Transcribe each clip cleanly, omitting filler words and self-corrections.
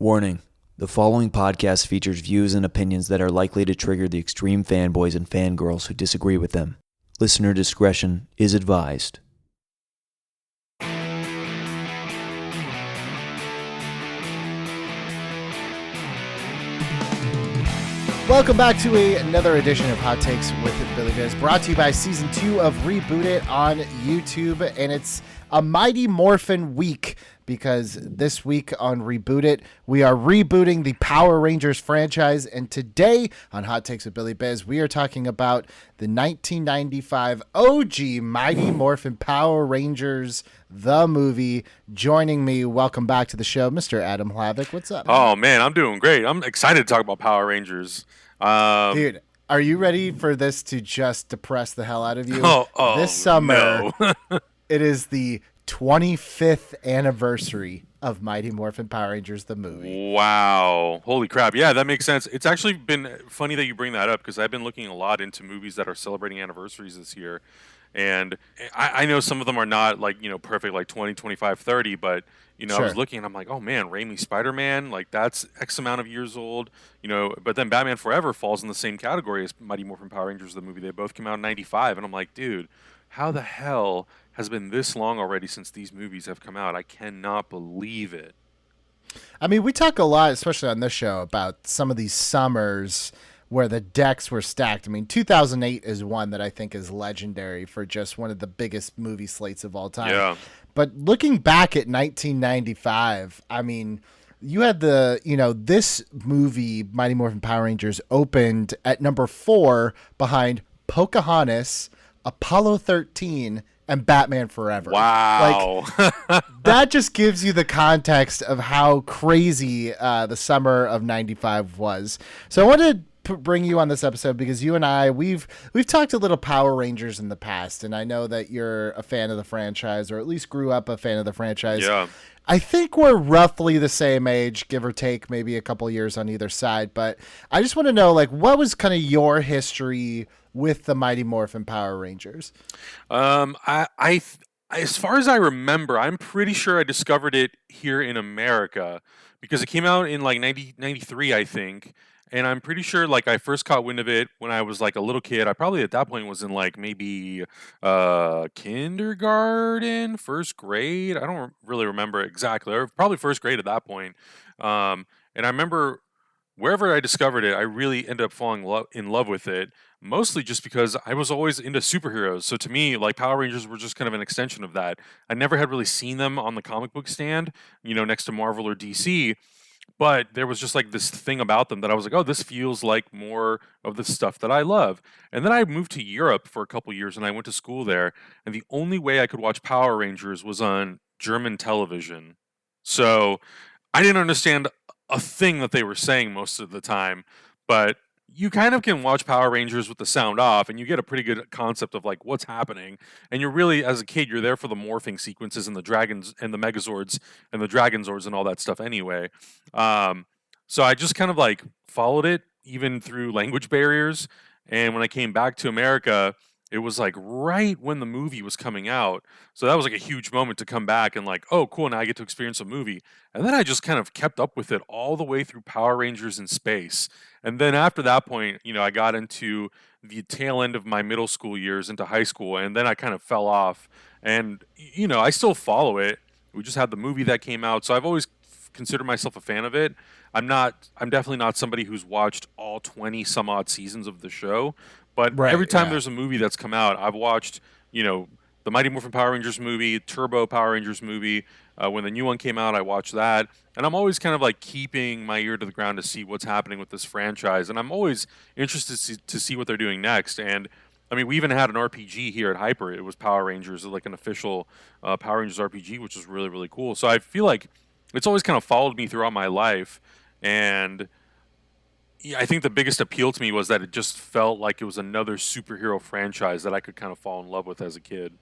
Warning: the following podcast features views and opinions that are likely to trigger the extreme fanboys and fangirls who disagree with them. Listener discretion is advised. Welcome back to another edition of Hot Takes with Billy Biz, brought to you by Season 2 of Reboot It on YouTube. And it's a Mighty Morphin week because this week on Reboot It, we are rebooting the Power Rangers franchise. And today on Hot Takes with Billy Biz, we are talking about the 1995 OG Mighty Morphin Power Rangers, the movie. Joining me, welcome back to the show, Mr. Adam HLAVAC. What's up? Oh, man, I'm doing great. I'm excited to talk about Power Rangers. Dude, are you ready for this to just depress the hell out of you? This summer, no. It is the 25th anniversary of Mighty Morphin Power Rangers, the movie. Wow. Holy crap. Yeah, that makes sense. It's actually been funny that you bring that up because I've been looking a lot into movies that are celebrating anniversaries this year. And I know some of them are not perfect, like 20, 25, 30, but sure. I was looking and I'm like, oh man, Raimi's Spider-Man, like that's X amount of years old, but then Batman Forever falls in the same category as Mighty Morphin Power Rangers, the movie. They both came out in 95. And I'm like, dude, how the hell has been this long already since these movies have come out? I cannot believe it. I mean, we talk a lot, especially on this show, about some of these summers where the decks were stacked. I mean, 2008 is one that I think is legendary for just one of the biggest movie slates of all time. Yeah. But looking back at 1995, I mean, you had this movie, Mighty Morphin Power Rangers, opened at number 4 behind Pocahontas, Apollo 13, and Batman Forever. Wow. Like, that just gives you the context of how crazy the summer of 95 was. So I wanted to bring you on this episode because you and I, we've talked a little Power Rangers in the past, and I know that you're a fan of the franchise, or at least grew up a fan of the franchise. Yeah. I think we're roughly the same age, give or take, maybe a couple years on either side. But I just want to know, like, what was kind of your history with the Mighty Morphin Power Rangers? As far as I remember, I'm pretty sure I discovered it here in America because it came out in like 1993, I think. And I'm pretty sure, like, I first caught wind of it when I was, like, a little kid. I probably, at that point, was in, like, maybe kindergarten, first grade. I don't really remember exactly. Or probably first grade at that point. And I remember wherever I discovered it, I really ended up falling in love with it, mostly just because I was always into superheroes. So to me, like, Power Rangers were just kind of an extension of that. I never had really seen them on the comic book stand, next to Marvel or DC. But there was just like this thing about them that I was like, oh, this feels like more of the stuff that I love. And then I moved to Europe for a couple years and I went to school there. And the only way I could watch Power Rangers was on German television. So I didn't understand a thing that they were saying most of the time. But you kind of can watch Power Rangers with the sound off and you get a pretty good concept of like what's happening. And you're really, as a kid, you're there for the morphing sequences and the dragons and the Megazords and the Dragonzords and all that stuff anyway. So I just kind of like followed it even through language barriers. And when I came back to America, it was like right when the movie was coming out. So that was like a huge moment to come back and like, oh, cool, now I get to experience a movie. And then I just kind of kept up with it all the way through Power Rangers in Space. And then after that point, I got into the tail end of my middle school years into high school. And then I kind of fell off. And, I still follow it. We just had the movie that came out. So I've always considered myself a fan of it. I'm definitely not somebody who's watched all 20 some odd seasons of the show. But every time there's a movie that's come out, I've watched, the Mighty Morphin Power Rangers movie, Turbo Power Rangers movie. When the new one came out, I watched that. And I'm always kind of like keeping my ear to the ground to see what's happening with this franchise. And I'm always interested to see what they're doing next. And I mean, we even had an RPG here at Hyper. It was Power Rangers, like an official Power Rangers RPG, which was really, really cool. So I feel like it's always kind of followed me throughout my life. And I think the biggest appeal to me was that it just felt like it was another superhero franchise that I could kind of fall in love with as a kid.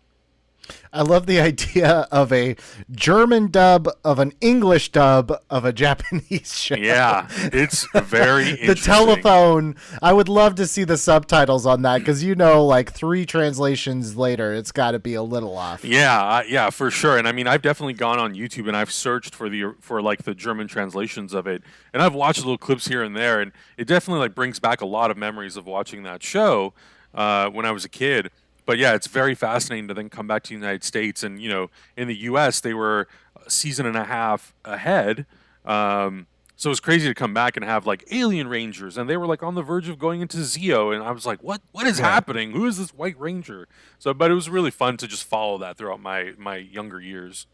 I love the idea of a German dub of an English dub of a Japanese show. Yeah, it's very The interesting. telephone. I would love to see the subtitles on that because like 3 translations later, it's got to be a little off. Yeah, for sure. And I mean, I've definitely gone on YouTube and I've searched for like the German translations of it, and I've watched little clips here and there, and it definitely like brings back a lot of memories of watching that show when I was a kid. But yeah, it's very fascinating to then come back to the United States, and in the U.S. they were a season and a half ahead. So it was crazy to come back and have like Alien Rangers, and they were like on the verge of going into Zeo, and I was like, "What is happening? Who is this White Ranger?" So, but it was really fun to just follow that throughout my younger years.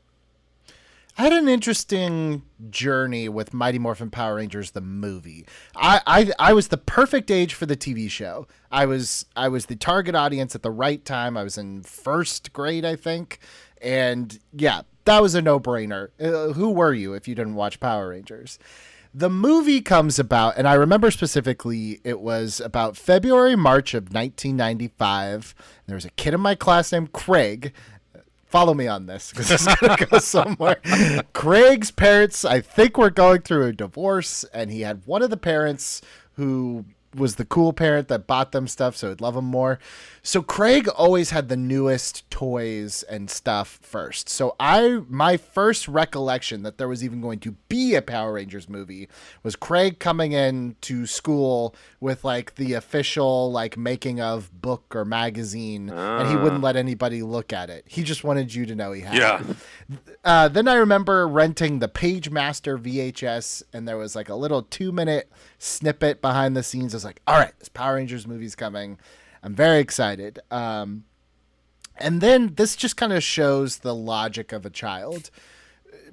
I had an interesting journey with Mighty Morphin Power Rangers the movie. I was the perfect age for the TV show. I was the target audience at the right time. I was in 1st grade, I think. And yeah, that was a no-brainer. Who were you if you didn't watch Power Rangers? The movie comes about, and I remember specifically it was about February, March of 1995. There was a kid in my class named Craig. Follow me on this because it's going to go somewhere. Craig's parents, I think, were going through a divorce, and he had one of the parents who was the cool parent that bought them stuff so he'd love them more. So Craig always had the newest toys and stuff first. So my first recollection that there was even going to be a Power Rangers movie was Craig coming in to school with like the official like making of book or magazine, and he wouldn't let anybody look at it. He just wanted you to know he had it. Then I remember renting the Page Master VHS, and there was like a little 2-minute snippet behind the scenes. I was like, all right, this Power Rangers movie's coming. I'm very excited. And then this just kind of shows the logic of a child.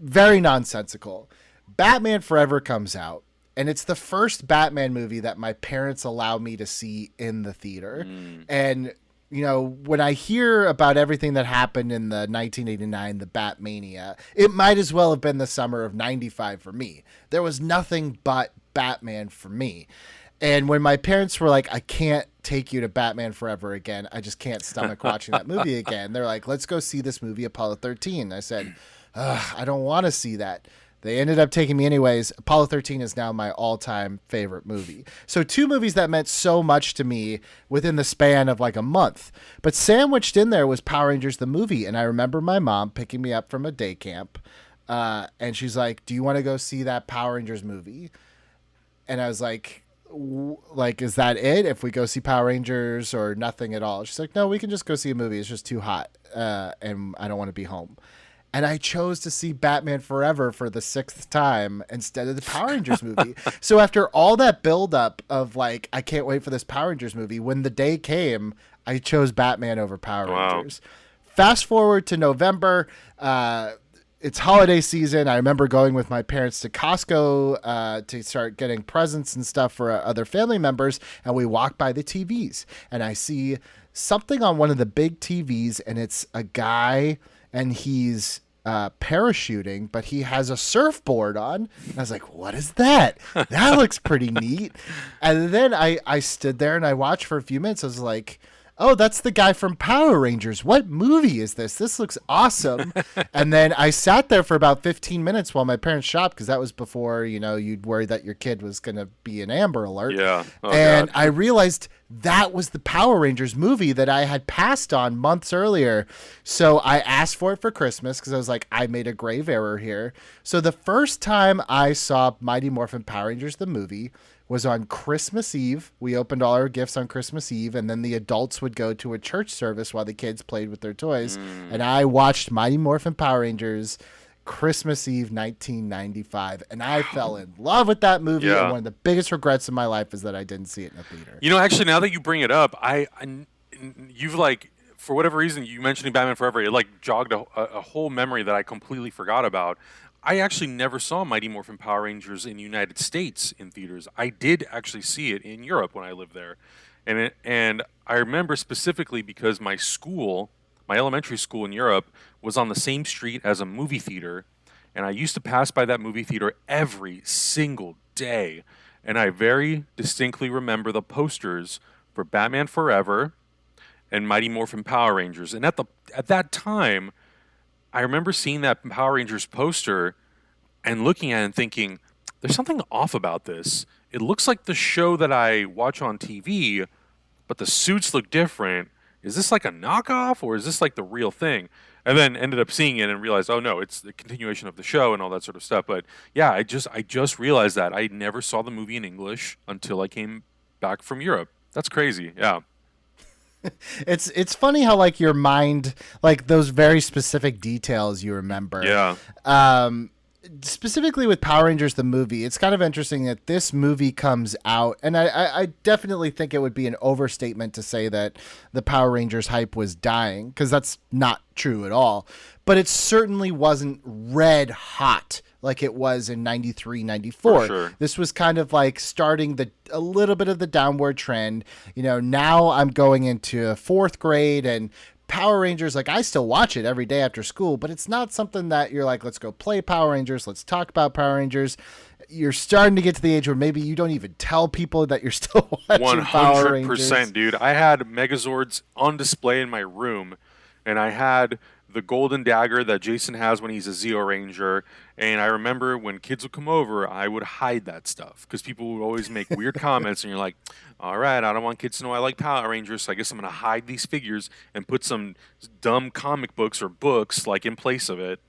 Very nonsensical. Batman Forever comes out, and it's the first Batman movie that my parents allow me to see in the theater. And when I hear about everything that happened in the 1989, the Batmania, it might as well have been the summer of 95 for me. There was nothing but Batman for me. And when my parents were like, I can't take you to Batman Forever again, I just can't stomach watching that movie again. They're like, let's go see this movie, Apollo 13. I said, I don't want to see that. They ended up taking me anyways. Apollo 13 is now my all-time favorite movie. So 2 movies that meant so much to me within the span of like a month. But sandwiched in there was Power Rangers the movie. And I remember my mom picking me up from a day camp. And she's like, do you want to go see that Power Rangers movie? And I was like, is that it? If we go see Power Rangers or nothing at all? She's like, no, we can just go see a movie. It's just too hot. And I don't want to be home. And I chose to see Batman Forever for the 6th time instead of the Power Rangers movie. So after all that buildup of like, I can't wait for this Power Rangers movie, when the day came, I chose Batman over Power Rangers. Fast forward to November. It's holiday season. I remember going with my parents to Costco to start getting presents and stuff for other family members. And we walk by the TVs, and I see something on one of the big TVs, and it's a guy, and he's parachuting, but he has a surfboard on. And I was like, what is that? That looks pretty neat. And then I stood there and I watched for a few minutes. I was like, oh, that's the guy from Power Rangers. What movie is this? This looks awesome. And then I sat there for about 15 minutes while my parents shopped, because that was before, you'd worry that your kid was going to be an Amber Alert. Yeah. Oh, and God. I realized that was the Power Rangers movie that I had passed on months earlier. So I asked for it for Christmas because I was like, I made a grave error here. So the first time I saw Mighty Morphin Power Rangers, the movie, was on Christmas Eve. We opened all our gifts on Christmas Eve, and then the adults would go to a church service while the kids played with their toys. And I watched Mighty Morphin Power Rangers Christmas Eve 1995, and I fell in love with that movie. Yeah. And one of the biggest regrets in my life is that I didn't see it in a theater. Actually, now that you bring it up, you've like, for whatever reason, you mentioning Batman Forever, it like jogged a whole memory that I completely forgot about. I actually never saw Mighty Morphin Power Rangers in the United States in theaters. I did actually see it in Europe when I lived there. And I remember specifically because my elementary school in Europe was on the same street as a movie theater, and I used to pass by that movie theater every single day. And I very distinctly remember the posters for Batman Forever and Mighty Morphin Power Rangers. And at that time, I remember seeing that Power Rangers poster and looking at it and thinking, there's something off about this. It looks like the show that I watch on TV, but the suits look different. Is this like a knockoff, or is this like the real thing? And then ended up seeing it and realized, oh no, it's the continuation of the show and all that sort of stuff. But yeah, I just realized that I never saw the movie in English until I came back from Europe. That's crazy. Yeah. It's funny how like your mind, like those very specific details you remember. Yeah. Specifically with Power Rangers the movie, it's kind of interesting that this movie comes out, and I definitely think it would be an overstatement to say that the Power Rangers hype was dying, because that's not true at all. But it certainly wasn't red hot like it was in 93, 94. For sure. This was kind of like starting a little bit of the downward trend. You know, now I'm going into fourth grade, and Power Rangers, like I still watch it every day after school, but it's not something that you're like, let's go play Power Rangers, let's talk about Power Rangers. You're starting to get to the age where maybe you don't even tell people that you're still watching Power Rangers. 100%, dude. I had Megazords on display in my room, and I had the golden dagger that Jason has when he's a Zeo Ranger. And I remember when kids would come over, I would hide that stuff because people would always make weird comments, and you're like, all right, I don't want kids to know I like Power Rangers, so I guess I'm going to hide these figures and put some dumb comic books or books like in place of it.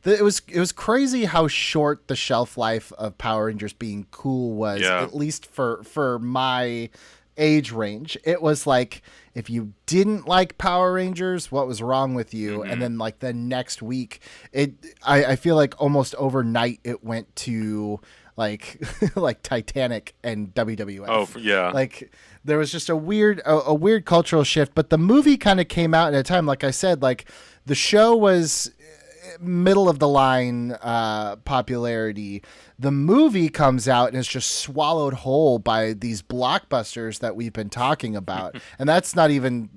It was crazy how short the shelf life of Power Rangers being cool was, at least for my age range. It was like, if you didn't like Power Rangers, what was wrong with you? Mm-hmm. And then like the next week, I feel like almost overnight it went to like like Titanic and WWF. Oh yeah. Like there was just a weird cultural shift, but the movie kind of came out at a time, like I said, like the show was middle of the line popularity. The movie comes out and is just swallowed whole by these blockbusters that we've been talking about. And that's not even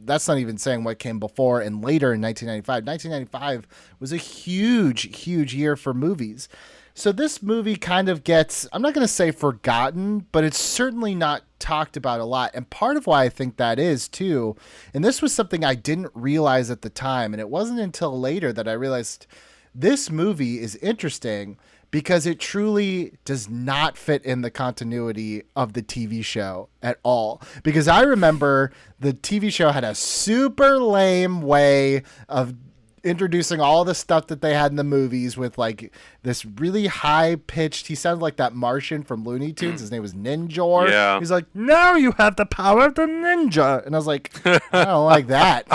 saying what came before and later in 1995. 1995 was a huge year for movies. So this movie kind of gets, I'm not going to say forgotten, but it's certainly not talked about a lot. And part of why I think that is too, and this was something I didn't realize at the time, and it wasn't until later that I realized this movie is interesting because it truly does not fit in the continuity of the TV show at all. Because I remember the TV show had a super lame way of introducing all the stuff that they had in the movies with like this really high pitched, he sounded like that Martian from Looney Tunes. His name was Ninjor. Yeah. He's like, now you have the power of the ninja. And I was like, I don't like that.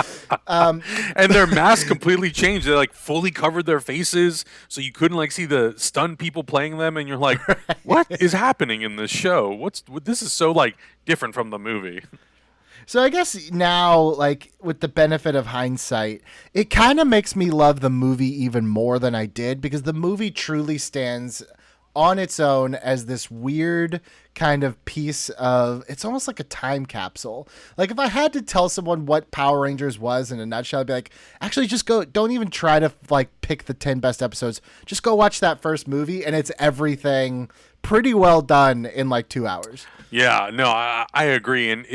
And their masks completely changed. They like fully covered their faces, so you couldn't like see the stunned people playing them. And you're like, what is happening in this show? This is so like different from the movie. So I guess now, like, with the benefit of hindsight, it kind of makes me love the movie even more than I did, because the movie truly stands on its own as this weird kind of piece of, it's almost like a time capsule. Like, if I had to tell someone what Power Rangers was in a nutshell, I'd be like, actually, just go, don't even try to, like, pick the 10 best episodes. Just go watch that first movie, and it's everything pretty well done in, like, 2 hours. Yeah, no, I agree. And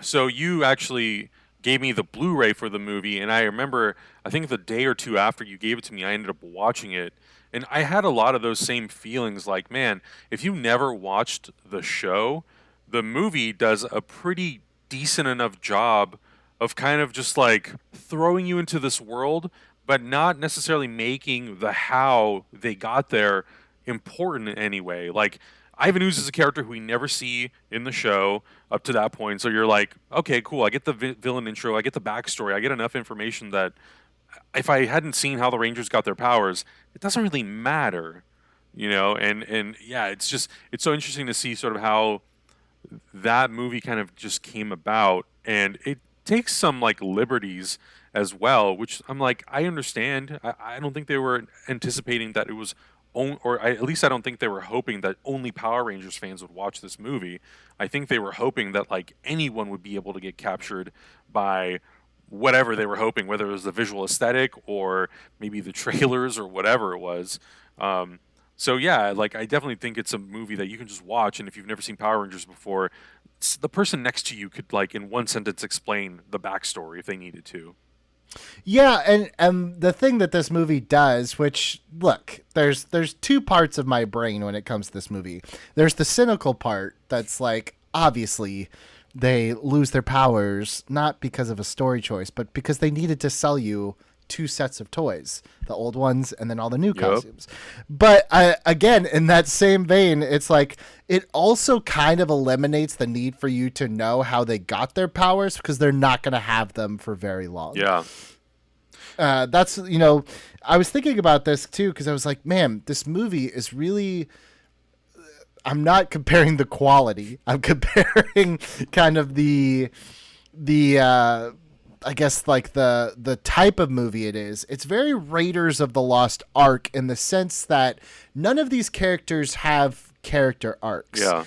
so you actually gave me the Blu-ray for the movie, and I remember, I think the day or two after you gave it to me, I ended up watching it. And I had a lot of those same feelings like, man, if you never watched the show, the movie does a pretty decent enough job of kind of just like throwing you into this world, but not necessarily making the how they got there important in any way. Like, Ivan Ooze is a character who we never see in the show up to that point. So you're like, okay, cool. I get the villain intro. I get the backstory. I get enough information that if I hadn't seen how the Rangers got their powers, it doesn't really matter, you know? And yeah, it's so interesting to see sort of how that movie kind of just came about. And it takes some like liberties as well, which I'm like, I understand. I don't think they were anticipating that it was at least I don't think they were hoping that only Power Rangers fans would watch this movie. I think they were hoping that like anyone would be able to get captured by whatever they were hoping, whether it was the visual aesthetic or maybe the trailers or whatever it was. So yeah, like I definitely think it's a movie that you can just watch, and if you've never seen Power Rangers before, the person next to you could like in one sentence explain the backstory if they needed to. Yeah, and the thing that this movie does, which look, there's two parts of my brain when it comes to this movie. There's the cynical part that's like obviously they lose their powers not because of a story choice, but because they needed to sell you two sets of toys, the old ones and then all the new costumes. But again, in that same vein, it's like it also kind of eliminates the need for you to know how they got their powers because they're not going to have them for very long. Yeah. That's, I was thinking about this too because I was like, man, this movie is really. I'm not comparing the quality. I'm comparing kind of the I guess like the type of movie it is. It's very Raiders of the Lost Ark in the sense that none of these characters have character arcs. Yeah.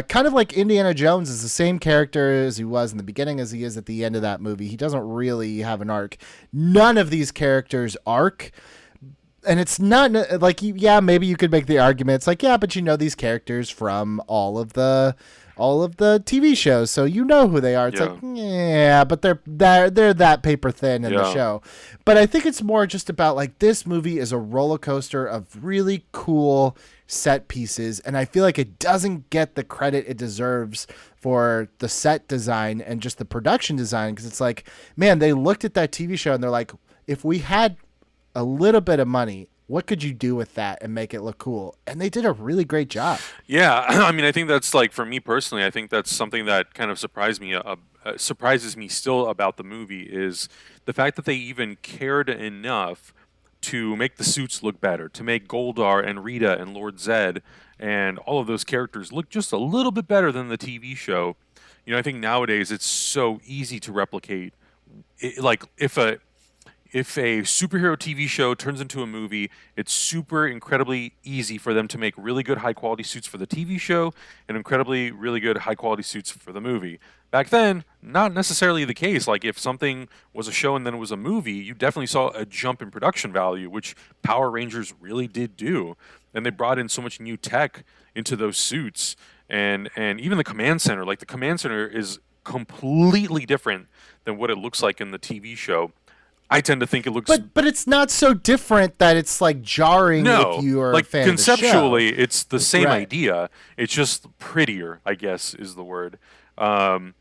Kind of like Indiana Jones is the same character as he was in the beginning as he is at the end of that movie. He doesn't really have an arc. None of these characters arc. And it's not like, yeah, maybe you could make the argument. It's like, yeah, but you know these characters from all of the TV shows, so you know who they are. It's like, yeah, but they're that paper thin in the show. But I think it's more just about like this movie is a roller coaster of really cool set pieces, and I feel like it doesn't get the credit it deserves for the set design and just the production design, because it's like, man, they looked at that TV show and they're like, if we had a little bit of money, what could you do with that and make it look cool? And they did a really great job. Yeah, I mean, I think that's like, for me personally, I think that's something that kind of surprises me still about the movie is the fact that they even cared enough to make the suits look better, to make Goldar and Rita and Lord Zed and all of those characters look just a little bit better than the TV show. I think nowadays it's so easy to replicate. Like if a superhero TV show turns into a movie, it's super incredibly easy for them to make really good high quality suits for the TV show and incredibly really good high quality suits for the movie. Back then, not necessarily the case. Like if something was a show and then it was a movie, you definitely saw a jump in production value, which Power Rangers really did do. And they brought in so much new tech into those suits, and even the command center. Like the command center is completely different than what it looks like in the TV show. I tend to think it looks, but it's not so different that it's like jarring if you are like a fan conceptually, of the show. it's the same idea. It's just prettier, I guess, is the word. And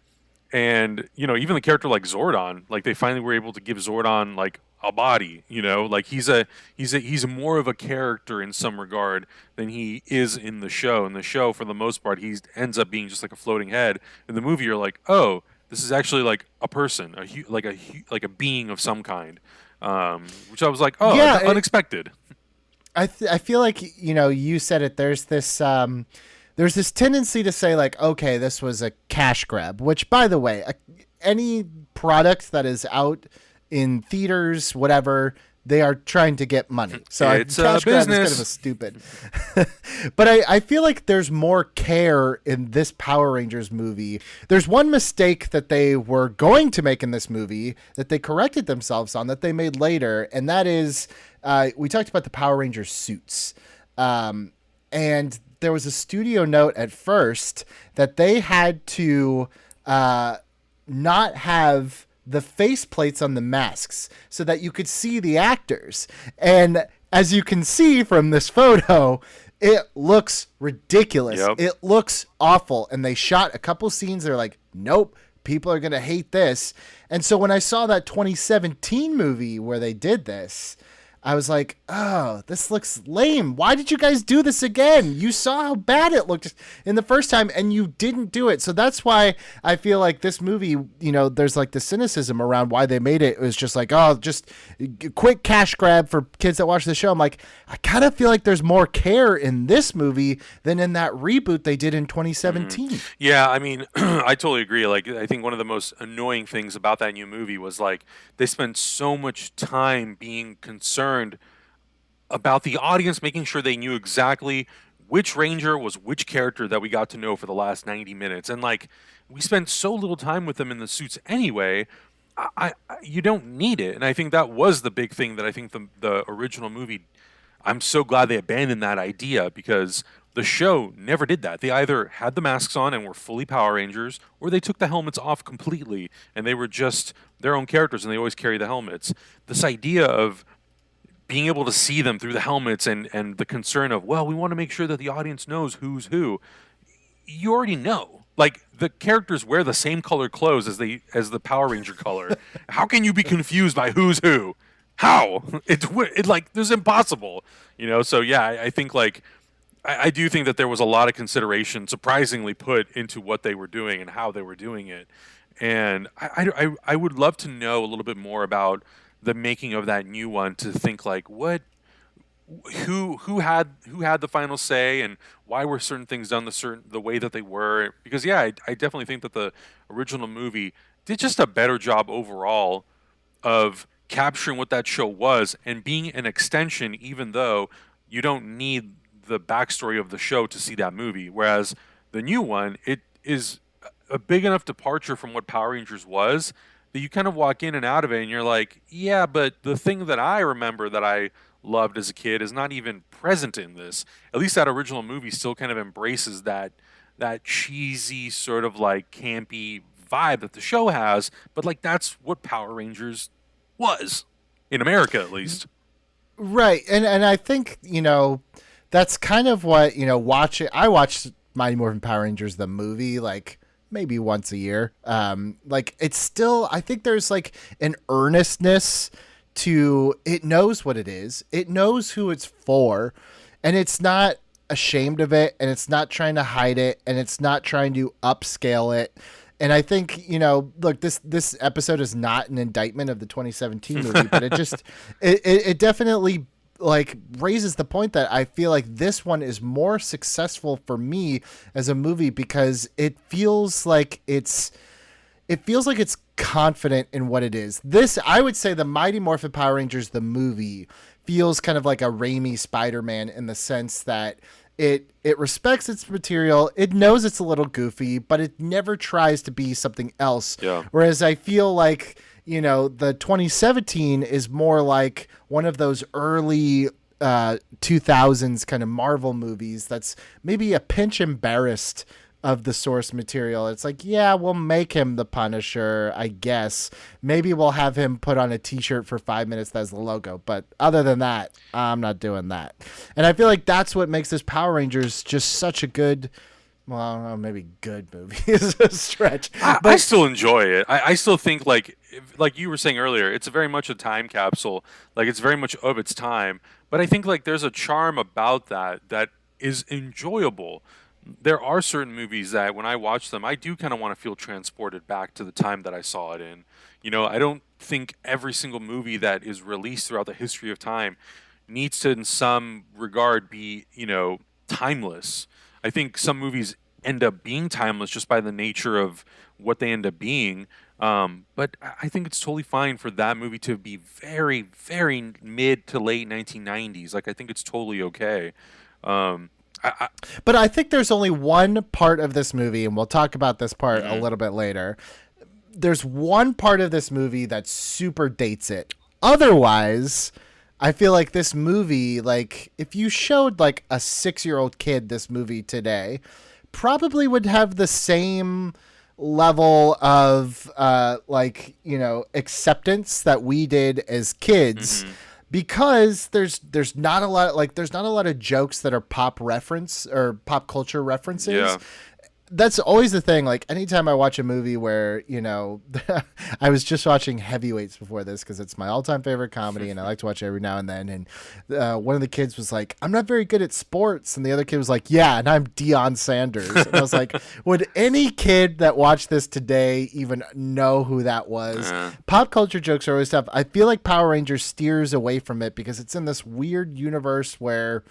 even the character like Zordon, like they finally were able to give Zordon like a body. Like he's more of a character in some regard than he is in the show. In the show, for the most part, he ends up being just like a floating head. In the movie, you're like, oh, this is actually like a person, like a being of some kind, which I was like, oh, yeah, unexpected. I feel like you said it. There's this tendency to say like, okay, this was a cash grab. Which, by the way, any product that is out in theaters, whatever, they are trying to get money. So it's cash a grab business. is kind of a stupid. But I feel like there's more care in this Power Rangers movie. There's one mistake that they were going to make in this movie that they corrected themselves on that they made later, and that is we talked about the Power Rangers suits. And there was a studio note at first that they had to not have the face plates on the masks so that you could see the actors. And as you can see from this photo, it looks ridiculous. Yep. It looks awful. And they shot a couple scenes. They're like, nope, people are going to hate this. And so when I saw that 2017 movie where they did this, I was like, oh, this looks lame. Why did you guys do this again? You saw how bad it looked in the first time and you didn't do it. So that's why I feel like this movie, there's like the cynicism around why they made it. It was just like, oh, just a quick cash grab for kids that watch the show. I'm like, I kind of feel like there's more care in this movie than in that reboot they did in 2017. Mm-hmm. Yeah, I mean, I totally agree. Like, I think one of the most annoying things about that new movie was like they spent so much time being concerned about the audience, making sure they knew exactly which Ranger was which character that we got to know for the last 90 minutes. And like, we spent so little time with them in the suits anyway. You don't need it. And I think that was the big thing that I think the original movie I'm so glad they abandoned that idea, because the show never did that. They either had the masks on and were fully Power Rangers, or they took the helmets off completely and they were just their own characters and they always carry the helmets. This idea of being able to see them through the helmets, and the concern of, well, we want to make sure that the audience knows who's who. You already know. Like, the characters wear the same colored clothes as the Power Ranger color. How can you be confused by who's who? How? It like, there's impossible. So yeah, I think like I do think that there was a lot of consideration, surprisingly, put into what they were doing and how they were doing it. And I would love to know a little bit more about the making of that new one, to think like, who had the final say, and why were certain things done the way that they were. Because yeah, I definitely think that the original movie did just a better job overall of capturing what that show was and being an extension, even though you don't need the backstory of the show to see that movie. Whereas the new one, it is a big enough departure from what Power Rangers was that you kind of walk in and out of it and you're like, yeah, but the thing that I remember that I loved as a kid is not even present in this. At least that original movie still kind of embraces that cheesy, sort of like campy vibe that the show has, but like that's what Power Rangers was, in America at least. Right. And I think, that's kind of what, I watch Mighty Morphin Power Rangers, the movie, like maybe once a year. Like, it's still, I think there's like an earnestness to, it knows what it is. It knows who it's for, and it's not ashamed of it, and it's not trying to hide it, and it's not trying to upscale it. And I think, look, this episode is not an indictment of the 2017 movie, but it definitely like raises the point that I feel like this one is more successful for me as a movie, because it feels like it's confident in what it is. This, I would say, the Mighty Morphin Power Rangers, the movie, feels kind of like a Raimi Spider-Man, in the sense that it respects its material. It knows it's a little goofy, but it never tries to be something else. Yeah. Whereas I feel like, the 2017 is more like one of those early 2000s kind of Marvel movies that's maybe a pinch embarrassed of the source material. It's like, yeah, we'll make him the Punisher, I guess. Maybe we'll have him put on a t-shirt for 5 minutes that's the logo. But other than that, I'm not doing that. And I feel like that's what makes this Power Rangers just such a good, well, I don't know, maybe good movie is a stretch. But I still enjoy it. I still think, like you were saying earlier, it's very much a time capsule. Like, it's very much of its time. But I think like there's a charm about that is enjoyable. There are certain movies that when I watch them, I do kind of want to feel transported back to the time that I saw it in. I don't think every single movie that is released throughout the history of time needs to, in some regard, be, timeless. I think some movies end up being timeless just by the nature of what they end up being. But I think it's totally fine for that movie to be very, very mid to late 1990s. Like, I think it's totally okay. But I think there's only one part of this movie, and we'll talk about this part a little bit later. There's one part of this movie that super dates it. Otherwise, I feel like this movie, like, if you showed like a 6-year-old kid this movie today, probably would have the same level of acceptance that we did as kids. Mm-hmm. Because there's not a lot of jokes that are pop reference or pop culture references. Yeah. That's always the thing. Like, anytime I watch a movie where, I was just watching Heavyweights before this because it's my all-time favorite comedy and I like to watch it every now and then. And one of the kids was like, I'm not very good at sports. And the other kid was like, yeah, and I'm Deion Sanders. And I was like, would any kid that watched this today even know who that was? Pop culture jokes are always tough. I feel like Power Rangers steers away from it because it's in this weird universe where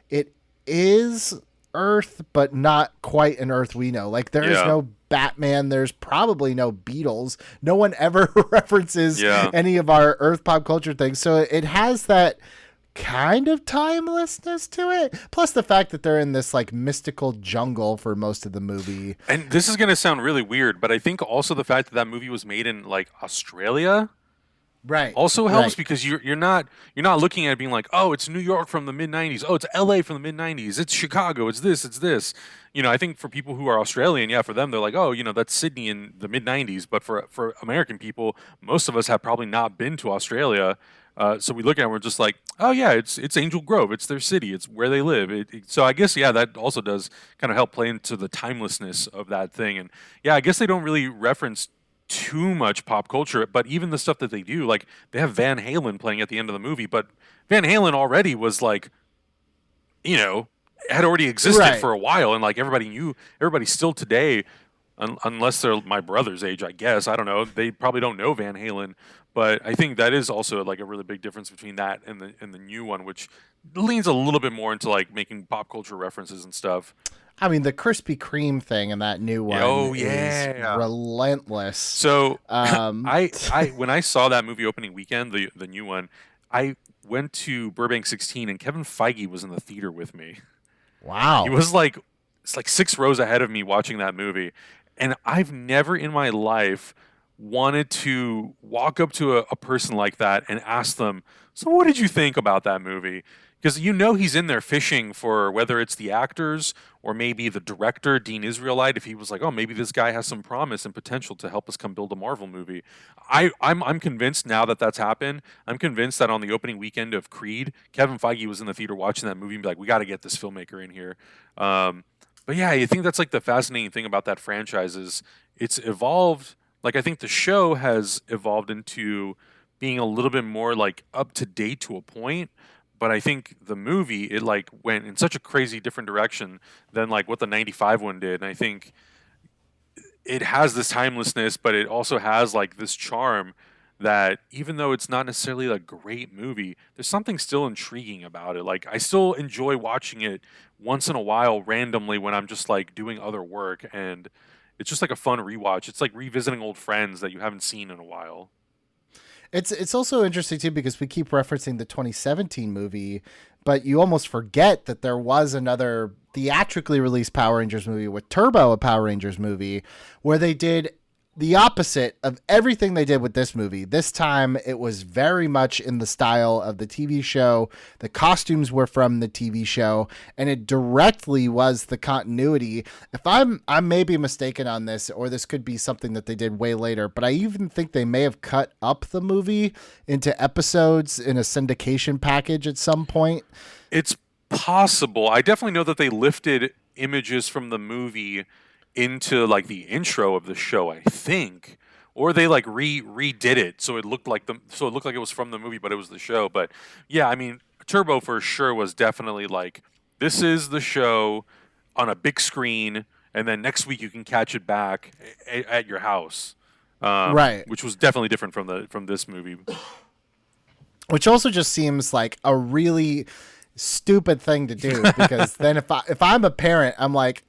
it is Earth, but not quite an Earth we know. Like, there is no Batman. There's probably no Beatles. No one ever references any of our Earth pop culture things. So it has that kind of timelessness to it. Plus the fact that they're in this like mystical jungle for most of the movie. And this is going to sound really weird, but I think also the fact that movie was made in like Australia, Right. also helps Right. because you're not looking at it being like, oh, it's New York from the mid '90s, oh, it's LA from the mid '90s, it's Chicago, it's this. I think for people who are Australian, yeah, for them they're like, oh, that's Sydney in the mid '90s, but for American people, most of us have probably not been to Australia. So we look at it and we're just like, oh yeah, it's Angel Grove, it's their city, it's where they live. So I guess, yeah, that also does kind of help play into the timelessness of that thing. And yeah, I guess they don't really reference too much pop culture, but even the stuff that they do, like they have Van Halen playing at the end of the movie, but Van Halen already was like, you know, had already existed Right. for a while, and like everybody still today, unless they're my brother's age, I guess. I don't know. They probably don't know Van Halen, but I think that is also like a really big difference between that and the new one, which leans a little bit more into like making pop culture references and stuff. I mean, the Krispy Kreme thing in that new one Oh is yeah. relentless. So Um, I when I saw that movie opening weekend, the new one, I went to Burbank 16 and Kevin Feige was in the theater with me. He wow. was like it's like 6 rows ahead of me watching that movie. And I've never in my life wanted to walk up to a person like that and ask them, so what did you think about that movie? Because he's in there fishing for whether it's the actors or maybe the director, Dean Israelite, if he was like, oh, maybe this guy has some promise and potential to help us come build a Marvel movie. I'm convinced now that that's happened. I'm convinced that on the opening weekend of Creed, Kevin Feige was in the theater watching that movie and be like, we got to get this filmmaker in here. But yeah, I think that's like the fascinating thing about that franchise is it's evolved. Like I think the show has evolved into being a little bit more like up to date to a point, but I think the movie it like went in such a crazy different direction than like what the 95 one did. And I think it has this timelessness, but it also has like this charm that even though it's not necessarily a great movie, there's something still intriguing about it. Like I still enjoy watching it once in a while randomly when I'm just like doing other work, and it's just like a fun rewatch. It's like revisiting old friends that you haven't seen in a while. It's also interesting too because we keep referencing the 2017 movie, but you almost forget that there was another theatrically released Power Rangers movie with Turbo, a Power Rangers movie, where they did the opposite of everything they did with this movie. This time it was very much in the style of the TV show. The costumes were from the TV show, and it directly was the continuity. If I may be mistaken on this, or this could be something that they did way later, but I even think they may have cut up the movie into episodes in a syndication package at some point. It's possible. I definitely know that they lifted images from the movie into like the intro of the show, I think, or they like redid it so it looked like it was from the movie, but it was the show. But yeah, I mean, Turbo for sure was definitely like this is the show on a big screen, and then next week you can catch it back at your house, Right. which was definitely different from this movie. Which also just seems like a really stupid thing to do because then if I'm a parent, I'm like,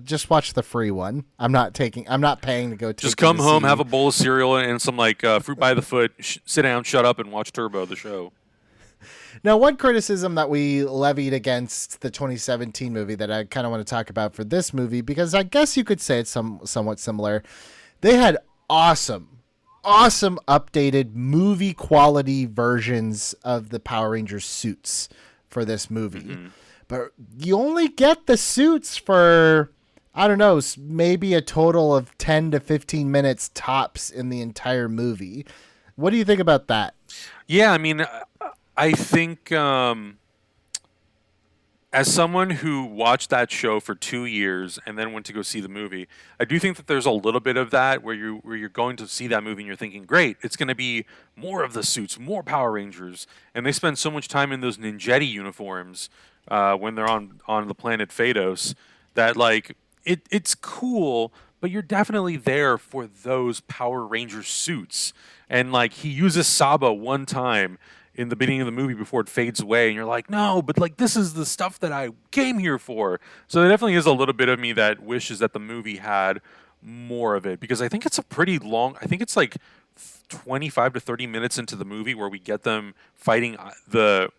just watch the free one. I'm not paying to go. Just come home, have a bowl of cereal and some like fruit by the foot. Sit down, shut up, and watch Turbo, the show. Now, one criticism that we levied against the 2017 movie that I kind of want to talk about for this movie, because I guess you could say it's somewhat similar. They had awesome updated movie quality versions of the Power Rangers suits for this movie. Mm-hmm. But you only get the suits for, I don't know, maybe a total of 10 to 15 minutes tops in the entire movie. What do you think about that? Yeah, I mean, I think as someone who watched that show for 2 years and then went to go see the movie, I do think that there's a little bit of that where you're going to see that movie and you're thinking, great, it's going to be more of the suits, more Power Rangers, and they spend so much time in those ninjetti uniforms when they're on the planet Phaedos that like it's cool, but you're definitely there for those Power Ranger suits. And like he uses Saba one time in the beginning of the movie before it fades away, and you're like, no, but like this is the stuff that I came here for. So there definitely is a little bit of me that wishes that the movie had more of it, because I think it's a pretty long, I think it's like 25 to 30 minutes into the movie where we get them fighting the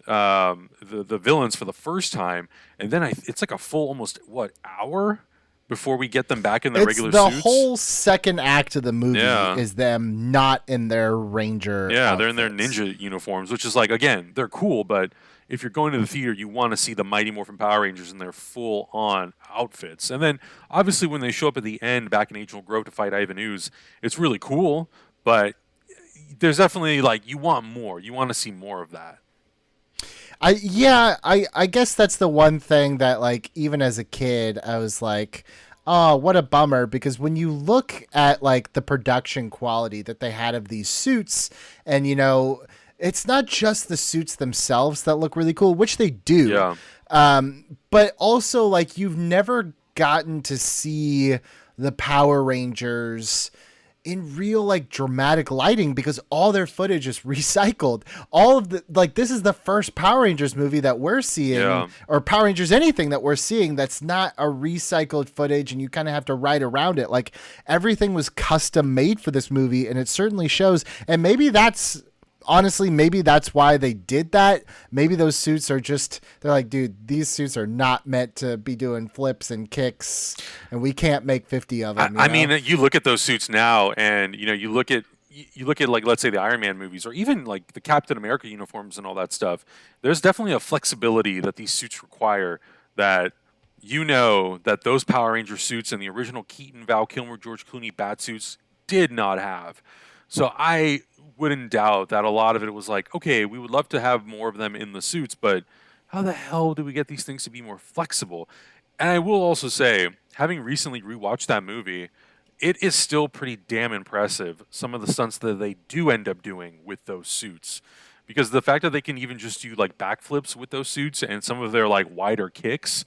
villains for the first time, and then it's like a full almost hour before we get them back in their It's regular the suits. whole second act of the movie Yeah. is them not in their Ranger Yeah, they're in their outfits. ninja uniforms, which is like, again, they're cool, but if you're going to the theater, you want to see the Mighty Morphin Power Rangers in their full-on outfits. And then, obviously, when they show up at the end back in Angel Grove to fight Ivan Ooze, it's really cool, but there's definitely, like, you want more. You want to see more of that. I guess that's the one thing that, like, even as a kid, I was like, oh, what a bummer, because when you look at, like, the production quality that they had of these suits, and, you know, it's not just the suits themselves that look really cool, which they do. Yeah. But also, like, you've never gotten to see the Power Rangers in real, like, dramatic lighting, because all their footage is recycled. All of the, like, this is the first Power Rangers movie that we're seeing, or Power Rangers anything that we're seeing that's not a recycled footage, and you kind of have to ride around it. Like, everything was custom made for this movie, and it certainly shows. And maybe that's, honestly, maybe that's why they did that. Maybe those suits are just, they're like, dude, these suits are not meant to be doing flips and kicks, and we can't make 50 of them. I mean, you look at those suits now, and, you know, you look at, like, let's say the Iron Man movies, or even, like, the Captain America uniforms and all that stuff. There's definitely a flexibility that these suits require that, you know, that those Power Ranger suits and the original Keaton, Val Kilmer, George Clooney bat suits did not have. So I wouldn't doubt that a lot of it was like, okay, we would love to have more of them in the suits, but how the hell do we get these things to be more flexible? And I will also say, having recently rewatched that movie, it is still pretty damn impressive, some of the stunts that they do end up doing with those suits. Because the fact that they can even just do, like, backflips with those suits and some of their, like, wider kicks,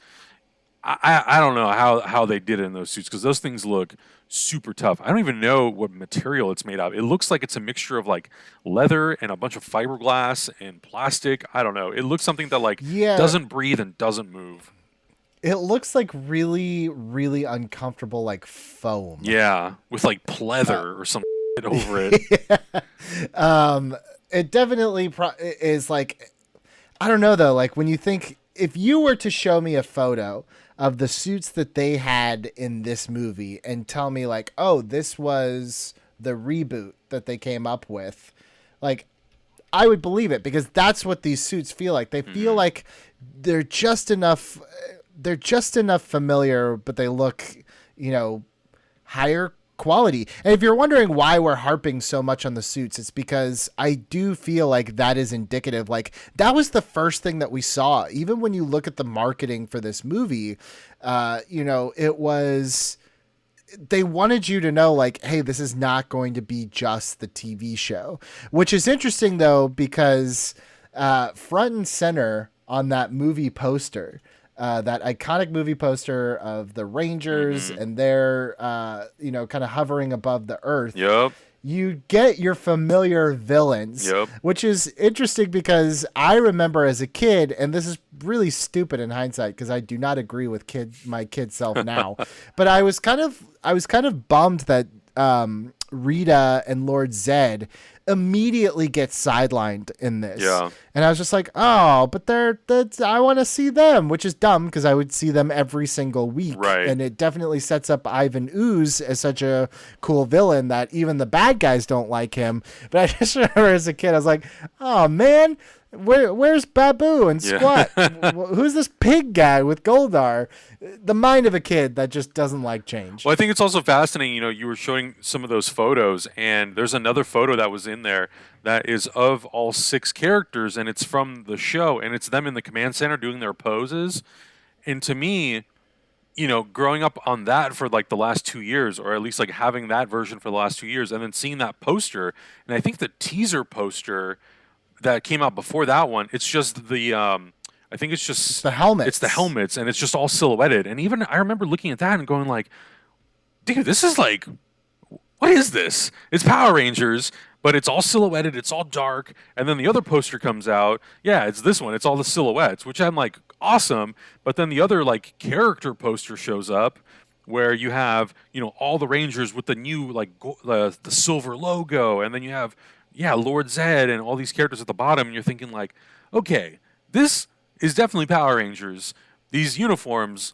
I don't know how they did it in those suits, because those things look super tough. I don't even know what material it's made of. It looks like it's a mixture of, like, leather and a bunch of fiberglass and plastic. I don't know. It looks something that, like, doesn't breathe and doesn't move. It looks like really, really uncomfortable, like, foam. Yeah, with, like, pleather or some shit over it. It definitely is, like, I don't know, though. Like, when you think, if you were to show me a photo of the suits that they had in this movie and tell me, like, oh, this was the reboot that they came up with, like, I would believe it, because that's what these suits feel like. They feel like they're just enough familiar, but they look, you know, higher quality. And if you're wondering why we're harping so much on the suits, it's because I do feel like that is indicative. Like, that was the first thing that we saw. Even when you look at the marketing for this movie, you know, it was, they wanted you to know, like, hey, this is not going to be just the TV show, which is interesting, though, because front and center on that movie poster, that iconic movie poster of the Rangers and they're, you know, kind of hovering above the earth. Yep. You get your familiar villains, which is interesting, because I remember as a kid, and this is really stupid in hindsight, because I do not agree with my kid self now, but I was kind of bummed that Rita and Lord Zed immediately get sidelined in this. Yeah. And I was just like, oh, but I want to see them, which is dumb, because I would see them every single week. Right. And it definitely sets up Ivan Ooze as such a cool villain that even the bad guys don't like him. But I just remember as a kid, I was like, oh, man, where's Babu and Squat? Who's this pig guy with Goldar? The mind of a kid that just doesn't like change. Well, I think it's also fascinating, you know, you were showing some of those photos, and there's another photo that was in there that is of all 6 characters, and it's from the show, and it's them in the command center doing their poses. And to me, you know, growing up on that for, like, the last 2 years, or at least, like, having that version for the last 2 years, and then seeing that poster, and I think the teaser poster that came out before that one, it's just the I think it's just the helmets. It's the helmets, and it's just all silhouetted. And even I remember looking at that and going, like, dude, this is like, what is this? It's Power Rangers, but it's all silhouetted, it's all dark. And then the other poster comes out. Yeah, it's this one. It's all the silhouettes, which I'm like, awesome. But then the other, like, character poster shows up, where you have, you know, all the Rangers with the new, like, the silver logo, and then you have, yeah, Lord Zed and all these characters at the bottom, and you're thinking, like, okay, this is definitely Power Rangers. These uniforms,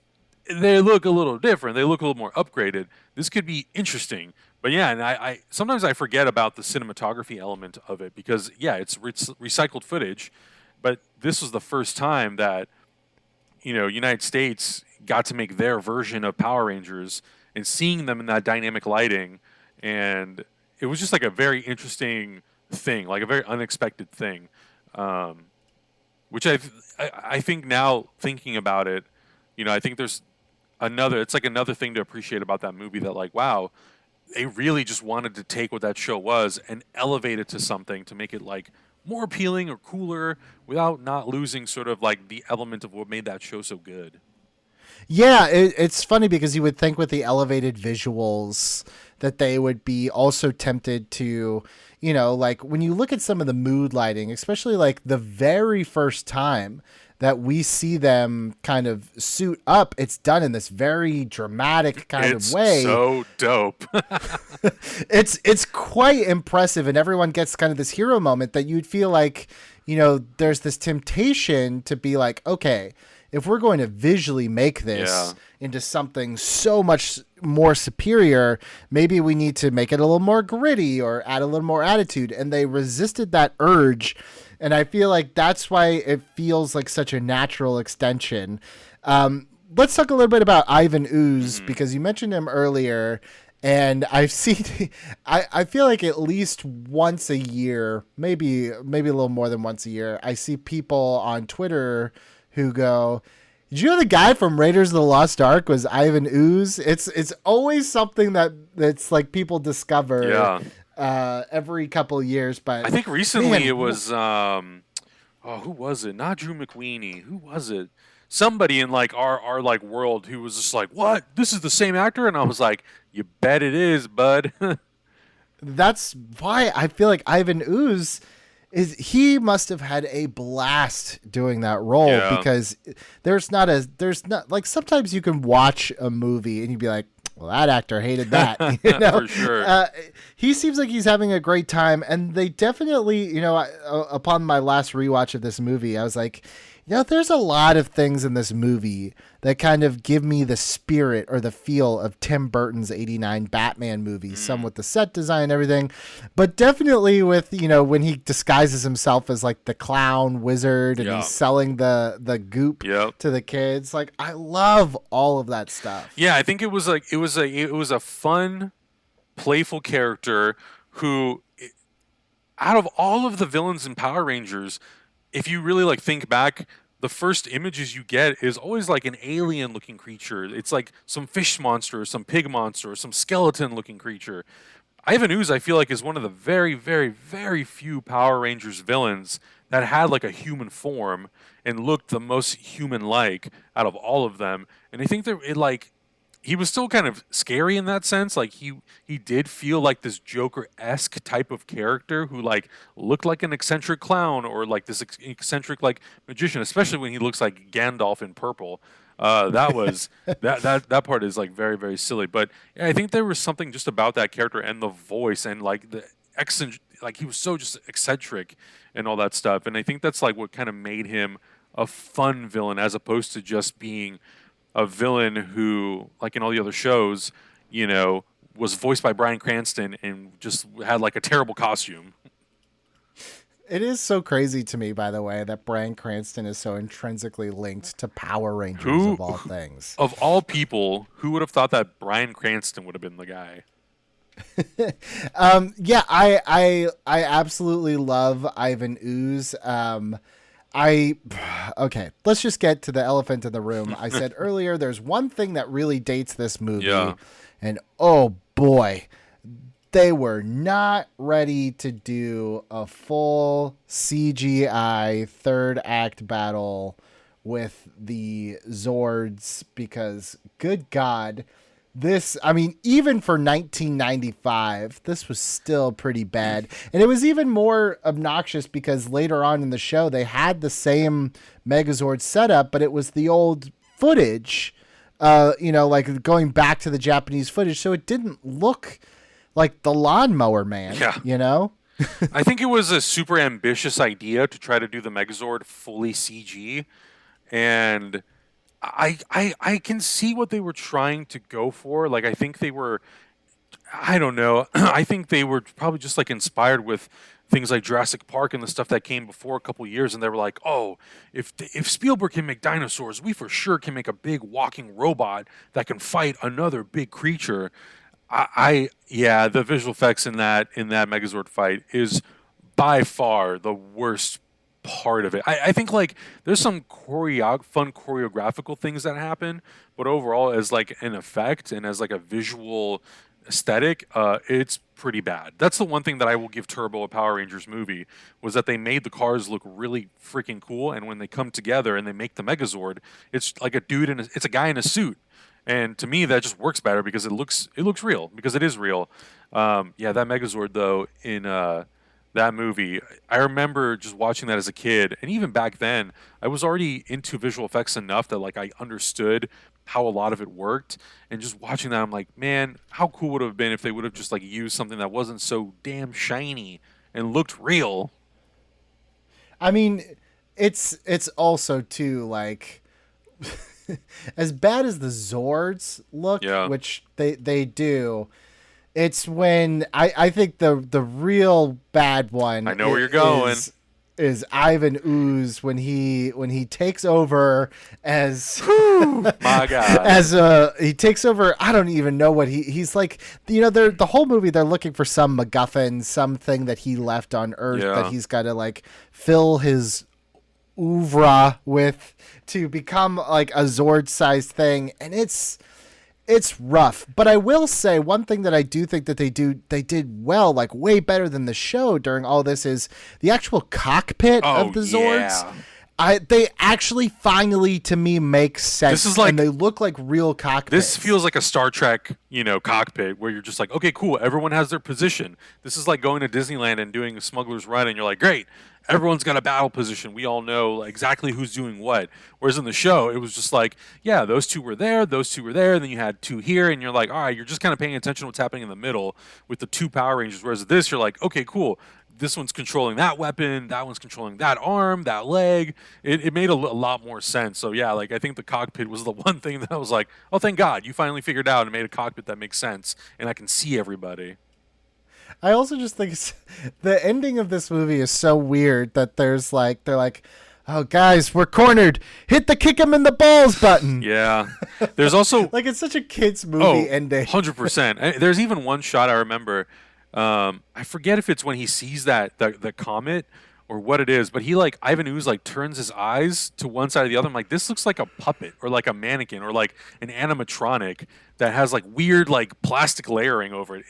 they look a little different. They look a little more upgraded. This could be interesting. But yeah, and I sometimes I forget about the cinematography element of it because yeah, it's recycled footage, but this was the first time that United States got to make their version of Power Rangers and seeing them in that dynamic lighting, and it was just like a very interesting thing, like a very unexpected thing, which I think now thinking about it, I think there's it's like another thing to appreciate about that movie that like wow, they really just wanted to take what that show was and elevate it to something to make it like more appealing or cooler without not losing sort of like the element of what made that show so good. Yeah, it's funny because you would think with the elevated visuals that they would be also tempted to, like when you look at some of the mood lighting, especially like the very first time that we see them kind of suit up, it's done in this very dramatic kind of way. It's so dope. It's quite impressive, and everyone gets kind of this hero moment that you'd feel like, there's this temptation to be like, okay, if we're going to visually make this into something so much more superior, maybe we need to make it a little more gritty or add a little more attitude. And they resisted that urge. And I feel like that's why it feels like such a natural extension. Let's talk a little bit about Ivan Ooze, because you mentioned him earlier. And I've seen, I feel like at least once a year, maybe a little more than once a year, I see people on Twitter who go, did you know the guy from Raiders of the Lost Ark was Ivan Ooze? It's always something that's like people discover every couple of years. But I think recently it was who was it? Not Drew McWeeny. Who was it? Somebody in like our like world who was just like, what? This is the same actor? And I was like, you bet it is, bud. That's why I feel like Ivan Ooze he must have had a blast doing that role, because there's not like sometimes you can watch a movie and you'd be like, well, that actor hated that. For sure. He seems like he's having a great time, and they definitely, upon my last rewatch of this movie, I was like, there's a lot of things in this movie that kind of give me the spirit or the feel of Tim Burton's 89 Batman movie, some with the set design and everything, but definitely with, when he disguises himself as like the clown wizard and he's selling the goop to the kids. Like, I love all of that stuff. Yeah, I think it was a fun, playful character who, out of all of the villains in Power Rangers, if you really like think back, the first images you get is always like an alien looking creature. It's like some fish monster or some pig monster or some skeleton looking creature. Ivan Ooze, I feel like, is one of the very, very, very few Power Rangers villains that had like a human form and looked the most human-like out of all of them. And I think that he was still kind of scary in that sense. Like he did feel like this Joker-esque type of character who like looked like an eccentric clown or like this eccentric like magician, especially when he looks like Gandalf in purple. That was that part is like very, very silly. But yeah, I think there was something just about that character and the voice and like the like he was so just eccentric and all that stuff. And I think that's like what kind of made him a fun villain as opposed to just being a villain who, like in all the other shows, was voiced by Bryan Cranston and just had like a terrible costume. It is so crazy to me, by the way, that Bryan Cranston is so intrinsically linked to Power Rangers of all things. Of all people, who would have thought that Bryan Cranston would have been the guy? Yeah, I absolutely love Ivan Ooze. Okay, let's just get to the elephant in the room. I said earlier, there's one thing that really dates this movie, and oh boy, they were not ready to do a full CGI third act battle with the Zords, because good God, even for 1995, this was still pretty bad. And it was even more obnoxious because later on in the show, they had the same Megazord setup, but it was the old footage, like going back to the Japanese footage. So it didn't look like the Lawnmower Man, I think it was a super ambitious idea to try to do the Megazord fully CG. And I can see what they were trying to go for. Like I think they were, I don't know. I think they were probably just like inspired with things like Jurassic Park and the stuff that came before a couple years, and they were like, "Oh, if Spielberg can make dinosaurs, we for sure can make a big walking robot that can fight another big creature." Yeah, the visual effects in that Megazord fight is by far the worst part of it. I think like there's some fun choreographical things that happen, but overall as like an effect and as like a visual aesthetic, it's pretty bad. That's the one thing that I will give Turbo a Power Rangers movie was that they made the cars look really freaking cool, and when they come together and they make the Megazord, it's like a dude it's a guy in a suit. And to me, that just works better because it looks real because it is real. Yeah, that Megazord though in that movie, I remember just watching that as a kid, and even back then, I was already into visual effects enough that like I understood how a lot of it worked. And just watching that, I'm like, man, how cool would it have been if they would have just like used something that wasn't so damn shiny and looked real. I mean, it's also too like as bad as the Zords look, Yeah. which they do. It's when I think the real bad one. I know where you're going. Is Ivan Ooze when he takes over as My God. as he takes over. I don't even know what he's like. You know, they're the whole movie. They're looking for some MacGuffin, something that he left on Earth Yeah. that he's got to like fill his oeuvre with to become like a Zord-sized thing, and it's rough. But I will say one thing that I do think that they did well, like way better than the show during all this, is the actual cockpit of the Zords. Yeah. They actually finally to me make sense. This is like- and they look like real cockpits. This feels like a Star Trek, cockpit where you're just like, okay, cool. Everyone has their position. This is like going to Disneyland and doing a Smuggler's Run, and you're like, great. Everyone's got a battle position. We all know exactly who's doing what. Whereas in the show, it was just like, yeah, those two were there, and then you had two here, and you're like, all right, you're just kind of paying attention to what's happening in the middle with the two Power Rangers. Whereas this, you're like, okay, cool. This one's controlling that weapon, that one's controlling that arm, that leg. It made a lot more sense. So yeah, like I think the cockpit was the one thing that I was like, oh, thank God, you finally figured out and made a cockpit that makes sense, and I can see everybody. I also just think the ending of this movie is so weird that they're like, oh guys, we're cornered. Hit the kick him in the balls button. Yeah. There's also Like it's such a kid's movie ending. 100%. There's even one shot I remember. I forget if it's when he sees the comet or what it is, but he like Ivan Ooze like turns his eyes to one side or the other. I'm like, this looks like a puppet or like a mannequin or like an animatronic that has like weird like plastic layering over it.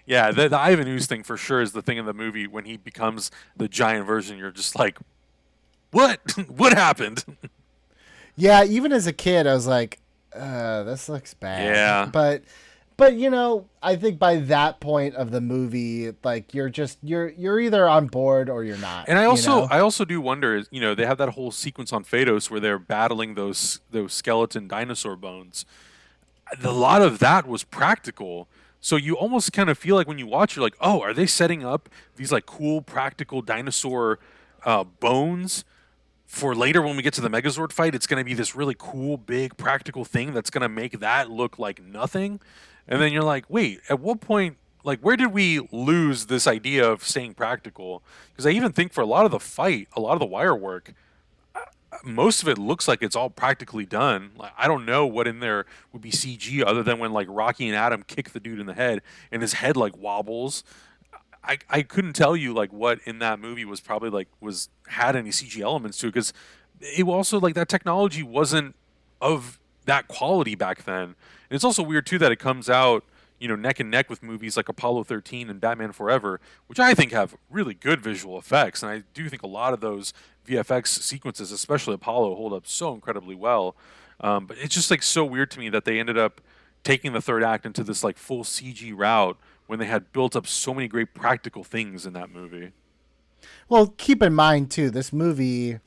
Yeah, the Ivan Ooze thing for sure is the thing in the movie when he becomes the giant version. You're just like, what? What happened? Yeah, even as a kid, I was like, this looks bad. Yeah. But I think by that point of the movie, like you're either on board or you're not. And I also do wonder, they have that whole sequence on Phaedos where they're battling those skeleton dinosaur bones. A lot of that was practical. So you almost kind of feel like when you watch, you're like, oh, are they setting up these like cool practical dinosaur bones for later when we get to the Megazord fight? It's going to be this really cool, big, practical thing that's going to make that look like nothing. And then you're like, wait, at what point, like, where did we lose this idea of staying practical? Because I even think for a lot of the fight, a lot of the wire work, most of it looks like it's all practically done. Like, I don't know what in there would be CG other than when like Rocky and Adam kick the dude in the head and his head like wobbles. I couldn't tell you like what in that movie was probably like had any CG elements to it, because it also like that technology wasn't of that quality back then. And it's also weird too that it comes out neck and neck with movies like Apollo 13 and Batman Forever, which I think have really good visual effects, and I do think a lot of those VFX sequences, especially Apollo, hold up so incredibly well. But it's just like so weird to me that they ended up taking the third act into this like full CG route when they had built up so many great practical things in that movie. Well, keep in mind too, this movie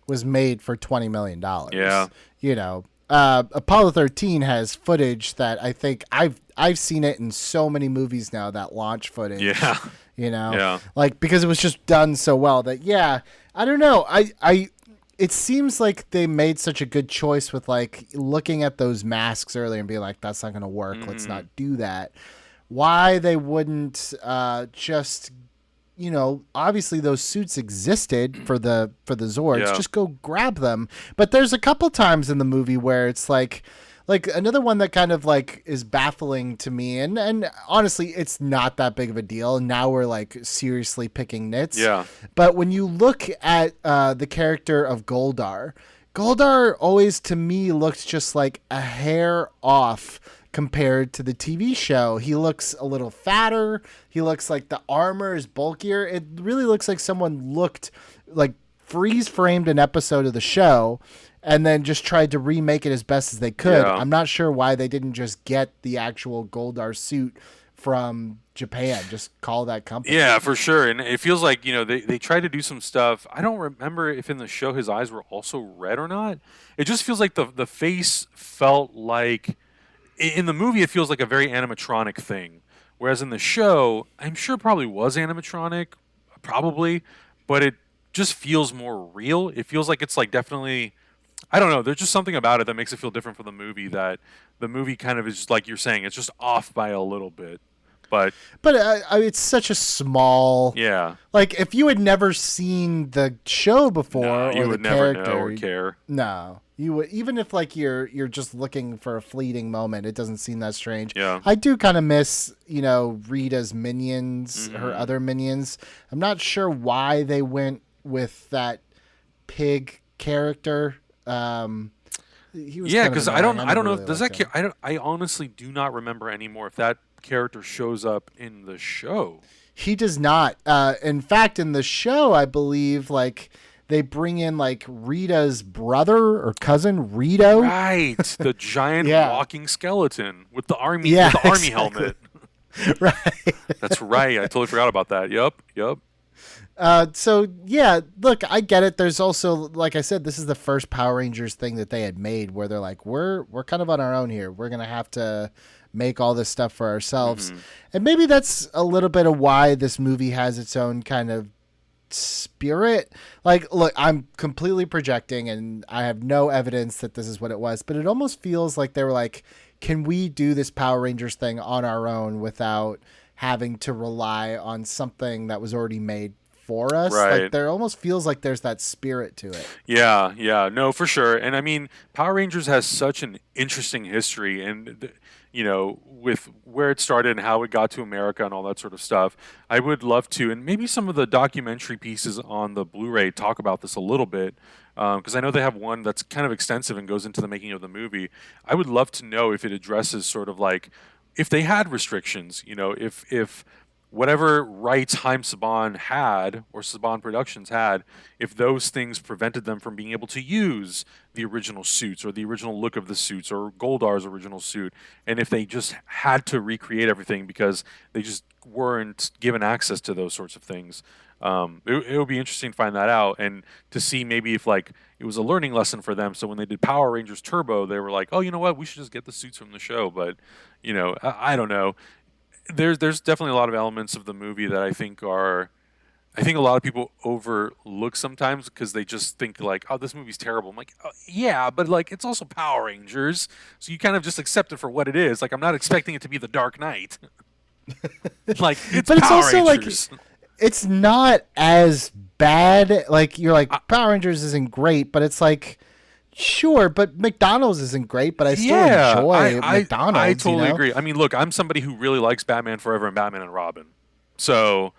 was made for $20 million. Yeah. Apollo 13 has footage that I think I've seen it in so many movies now, that launch footage. Yeah. Yeah. Like because it was just done so well that I don't know. it seems like they made such a good choice with like looking at those masks earlier and being like, that's not going to work. Let's not do that. Why they wouldn't just, obviously those suits existed for the Zords. Yeah. Just go grab them. But there's a couple times in the movie where it's like another one that kind of like is baffling to me. And honestly, it's not that big of a deal. And now we're like seriously picking nits. Yeah. But when you look at the character of Goldar always to me looks just like a hair off compared to the TV show. He looks a little fatter. He looks like the armor is bulkier. It really looks like someone looked like freeze framed an episode of the show and then just tried to remake it as best as they could. Yeah. I'm not sure why they didn't just get the actual Goldar suit from Japan. Just call that company. Yeah, for sure. And it feels like, they tried to do some stuff. I don't remember if in the show his eyes were also red or not. It just feels like the face felt like, in the movie, it feels like a very animatronic thing. Whereas in the show, I'm sure it probably was animatronic, probably, but it just feels more real. It feels like it's like definitely, I don't know, there's just something about it that makes it feel different from the movie, that the movie kind of is just like you're saying, it's just off by a little bit. But it's such a small. Yeah. Like if you had never seen the show before, No, you or would the never character, know or care. No, you would, even if like you're just looking for a fleeting moment, it doesn't seem that strange. Yeah. I do kind of miss Rita's minions, her other minions. I'm not sure why they went with that pig character. He was Yeah, because I don't know. really Does liked that? him. I honestly do not remember anymore if that character shows up in the show. He does not. In fact, in the show, I believe like they bring in like Rita's brother or cousin, Rito. Right, the giant Yeah. walking skeleton with the army, Yeah, with the army exactly. helmet. Right. That's right. I totally forgot about that. Yep. So yeah, look, I get it. There's also, like I said, this is the first Power Rangers thing that they had made where they're like, we're kind of on our own here. We're gonna have to make all this stuff for ourselves, and maybe that's a little bit of why this movie has its own kind of spirit. Like, look, I'm completely projecting, and I have no evidence that this is what it was, but it almost feels like they were like, can we do this Power Rangers thing on our own without having to rely on something that was already made for us? Right. Like, there almost feels like there's that spirit to it. Yeah. No, for sure. And I mean, Power Rangers has such an interesting history, and with where it started and how it got to America and all that sort of stuff. I would love to, and maybe some of the documentary pieces on the Blu-ray talk about this a little bit, because I know they have one that's kind of extensive and goes into the making of the movie. I would love to know if it addresses sort of like if they had restrictions, if whatever rights Haim Saban had or Saban Productions had, if those things prevented them from being able to use the original suits or the original look of the suits or Goldar's original suit, and if they just had to recreate everything because they just weren't given access to those sorts of things. It would be interesting to find that out and to see maybe if like it was a learning lesson for them. So when they did Power Rangers Turbo, they were like, oh, you know what, we should just get the suits from the show. But I don't know. There's definitely a lot of elements of the movie that I think a lot of people overlook sometimes because they just think like, oh, this movie's terrible. I'm like, oh, yeah, but like it's also Power Rangers, so you kind of just accept it for what it is. Like I'm not expecting it to be the Dark Knight. Like it's But it's Power also Rangers. like it's not as bad. Like you're like Power Rangers isn't great, but it's like sure, but McDonald's isn't great, but I still enjoy McDonald's. I totally agree. I mean, look, I'm somebody who really likes Batman Forever and Batman and Robin. So,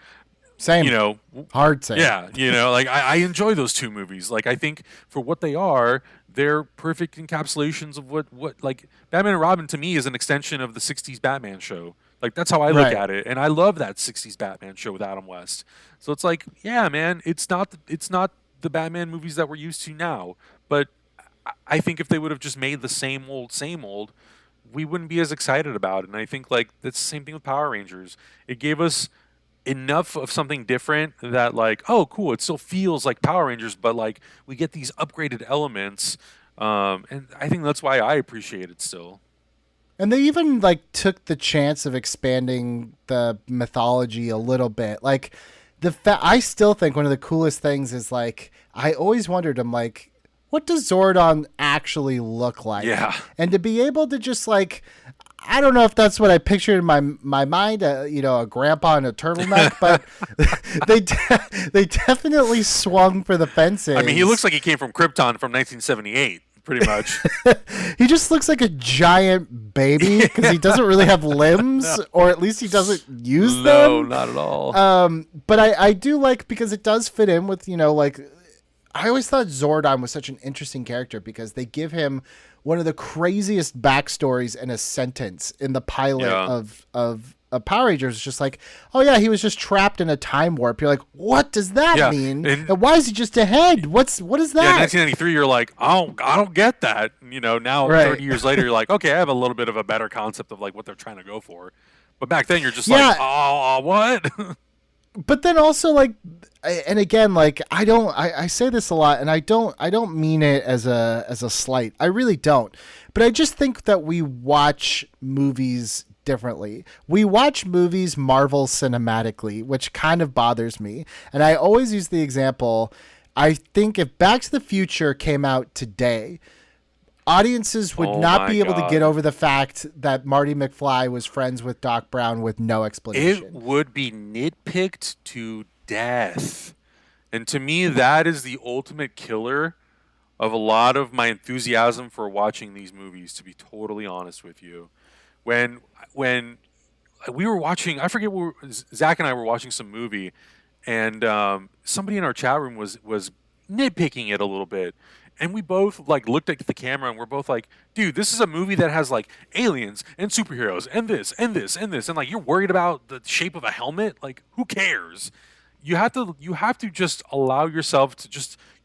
same. Hard same. Yeah, like I enjoy those two movies. Like I think for what they are, they're perfect encapsulations of what like Batman and Robin to me is an extension of the 60s Batman show. Like that's how I look at it. And I love that 60s Batman show with Adam West. So it's like, yeah, man, it's not the Batman movies that we're used to now, but I think if they would have just made the same old, we wouldn't be as excited about it. And I think like that's the same thing with Power Rangers. It gave us enough of something different that like, oh, cool, it still feels like Power Rangers, but like we get these upgraded elements. And I think that's why I appreciate it still. And they even like took the chance of expanding the mythology a little bit. Like I still think one of the coolest things is like I always wondered, I'm like, what does Zordon actually look like? Yeah. And to be able to just like, I don't know if that's what I pictured in my mind, a grandpa in a turtleneck, but they definitely swung for the fences. I mean, he looks like he came from Krypton from 1978, pretty much. He just looks like a giant baby because he doesn't really have limbs, or at least he doesn't use them. No, not at all. But I do like, because it does fit in with, like, I always thought Zordon was such an interesting character because they give him one of the craziest backstories in a sentence in the pilot of Power Rangers. It's just like, oh yeah, he was just trapped in a time warp. You're like, what does that mean? And why is he just ahead? What is that? Yeah, 1993, you're like, oh, I don't get that. Now 30 years later, you're like, okay, I have a little bit of a better concept of like what they're trying to go for. But back then, you're just like, oh, what? But then also, like, and again, like, I say this a lot, and I don't mean it as a slight. I really don't. But I just think that we watch movies differently. We watch movies Marvel cinematically, which kind of bothers me. And I always use the example, I think if Back to the Future came out today, audiences would not be able to get over the fact that Marty McFly was friends with Doc Brown with no explanation. It would be nitpicked to death. And to me, that is the ultimate killer of a lot of my enthusiasm for watching these movies, to be totally honest with you. When we were watching, I forget, Zach and I were watching some movie, and somebody in our chat room was nitpicking it a little bit. And we both like looked at the camera and we're both like, dude, this is a movie that has like aliens and superheroes and this and this and this. And like, you're worried about the shape of a helmet? Like, who cares? You have to just allow yourself to you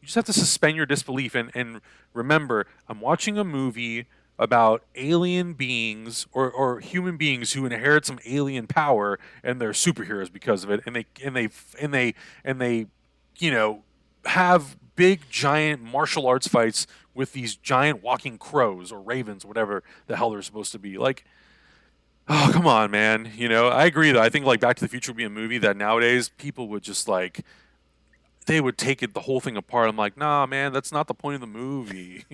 just have to suspend your disbelief and remember, I'm watching a movie about alien beings or human beings who inherit some alien power and they're superheroes because of it. And they have big giant martial arts fights with these giant walking crows or ravens, whatever the hell they're supposed to be. Like, oh, come on, man. I agree though. I think like Back to the Future would be a movie that nowadays people would just like, they would take the whole thing apart. I'm like, nah, man, that's not the point of the movie.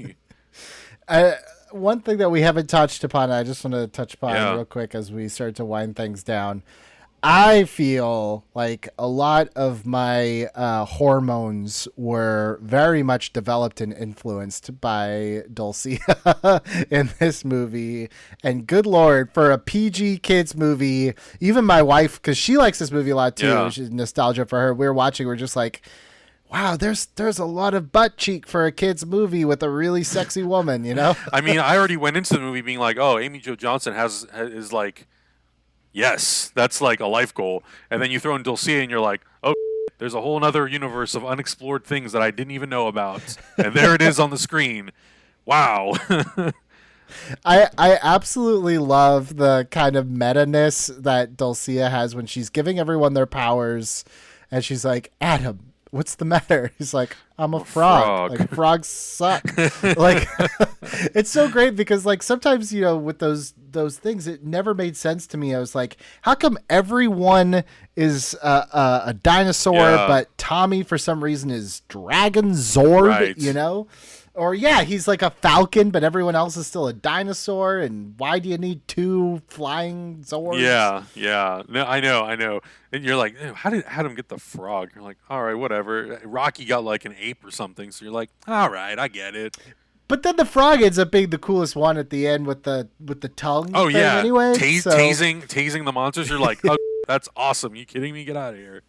One thing that we haven't touched upon, I just want to touch upon real quick as we start to wind things down. I feel like a lot of my hormones were very much developed and influenced by Dulcea in this movie. And good Lord, for a PG kids movie, even my wife, because she likes this movie a lot too, which is nostalgia for her. We were watching, we're just like, wow, there's a lot of butt cheek for a kid's movie with a really sexy woman, I mean, I already went into the movie being like, oh, Amy Jo Johnson is like, yes, that's like a life goal. And then you throw in Dulcea and you're like, oh, there's a whole other universe of unexplored things that I didn't even know about. And there it is on the screen. Wow. I absolutely love the kind of meta-ness that Dulcea has when she's giving everyone their powers. And she's like, Adam, what's the matter? He's like, I'm a frog. Like, frogs suck. Like, it's so great because like sometimes, with those things, it never made sense to me. I was like, how come everyone is a dinosaur, but Tommy for some reason is Dragon Zord, right. Or he's like a falcon, but everyone else is still a dinosaur. And why do you need two flying Zords? Yeah. No, I know. And you're like, how did Adam get the frog? You're like, all right, whatever. Rocky got like an ape or something. So you're like, all right, I get it. But then the frog ends up being the coolest one at the end with the tongue. Oh thing anyway. Tasing the monsters. You're like, oh, that's awesome. You kidding me? Get out of here.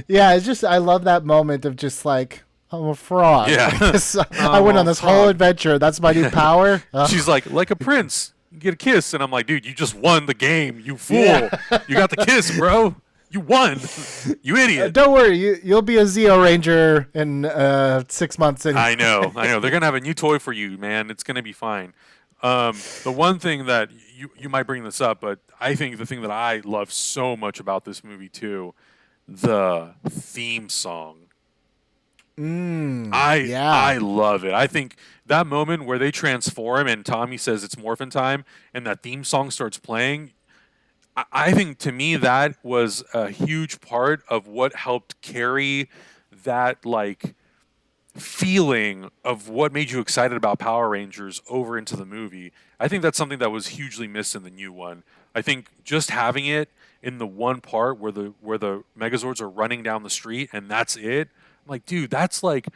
Yeah, it's just, I love that moment of just like, I'm a frog. Yeah. I went on this whole adventure. That's my new power. She's like a prince. You get a kiss. And I'm like, dude, you just won the game, you fool. Yeah. You got the kiss, bro. You won. You idiot. Don't worry. You'll be a Zeo Ranger in 6 months. Anyway. I know. They're going to have a new toy for you, man. It's going to be fine. The one thing that you might bring this up, but I think the thing that I love so much about this movie, too, the theme song. I love it. I think that moment where they transform and Tommy says it's Morphin Time and that theme song starts playing, I think to me that was a huge part of what helped carry that like feeling of what made you excited about Power Rangers over into the movie. I think that's something that was hugely missed in the new one. I think just having it in the one part where the Megazords are running down the street and that's it. I'm like, dude, that's like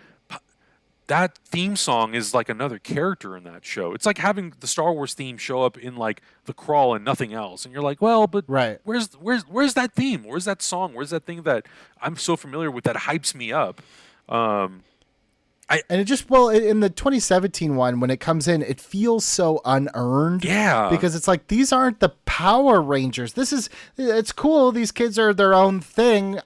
that theme song is like another character in that show. It's like having the Star Wars theme show up in like the crawl and nothing else. And you're like, well, but Right. where's that theme? Where's that song? Where's that thing that I'm so familiar with that hypes me up? And it just, in the 2017 one, when it comes in, it feels so unearned. Yeah. Because it's like, these aren't the Power Rangers. It's cool. These kids are their own thing.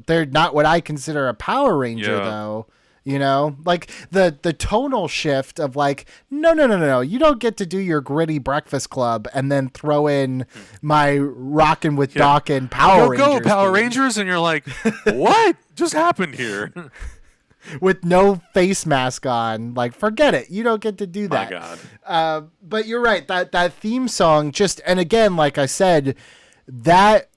They're not what I consider a Power Ranger, though. You know, like the tonal shift of like, no, you don't get to do your gritty Breakfast Club and then throw in my Rockin' with Doc and Power Rangers. Go Power Rangers, and you're like, what just happened here? With no face mask on, like, forget it. You don't get to do that. My God. But you're right. That theme song and again, like I said, that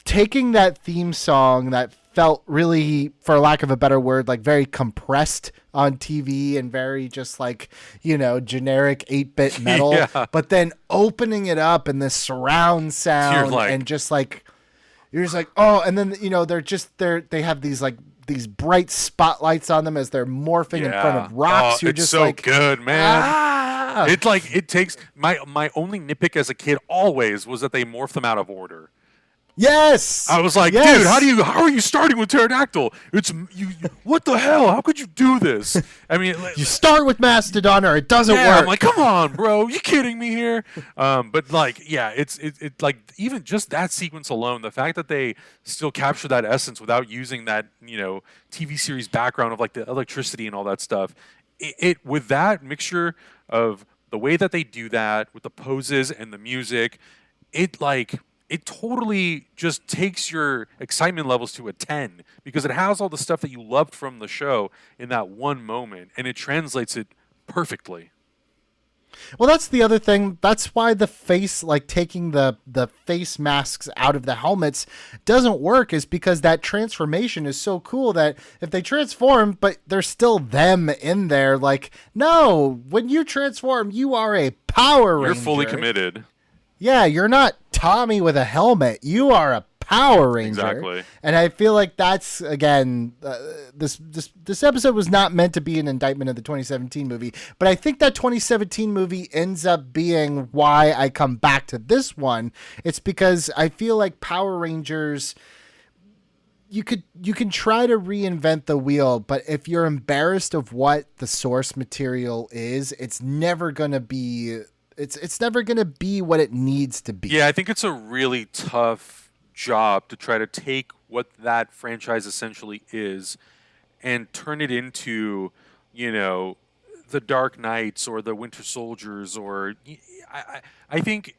taking that theme song that felt really, for lack of a better word, like very compressed on TV and very just like, generic 8-bit metal, but then opening it up in this surround sound and just like, you're just like, oh, and then, they have these bright spotlights on them as they're morphing in front of rocks. You're just so like, good, man. Ah! It's like, it takes my only nitpick as a kid always was that they morphed them out of order. Yes. I was like, dude, how are you starting with pterodactyl? It's you. What the hell? How could you do this? I mean, you start with Mastodon or it doesn't work. I'm like, come on, bro, you kidding me here? But like, yeah, it's like even just that sequence alone, the fact that they still capture that essence without using that TV series background of like the electricity and all that stuff. It with that mixture of the way that they do that with the poses and the music, it totally just takes your excitement levels to a 10 because it has all the stuff that you loved from the show in that one moment, and it translates it perfectly. Well, that's the other thing. That's why the face, like taking the face masks out of the helmets doesn't work, is because that transformation is so cool that if they transform, but they're still them in there, like, no, when you transform, you are a Power Ranger. You're fully committed. Yeah, you're not Tommy with a helmet. You are a Power Ranger. Exactly. And I feel like that's, again, this episode was not meant to be an indictment of the 2017 movie, but I think that 2017 movie ends up being why I come back to this one. It's because I feel like Power Rangers, you can try to reinvent the wheel, but if you're embarrassed of what the source material is, it's never going to be... It's never going to be what it needs to be. Yeah, I think it's a really tough job to try to take what that franchise essentially is and turn it into, the Dark Knights or the Winter Soldiers. Or I think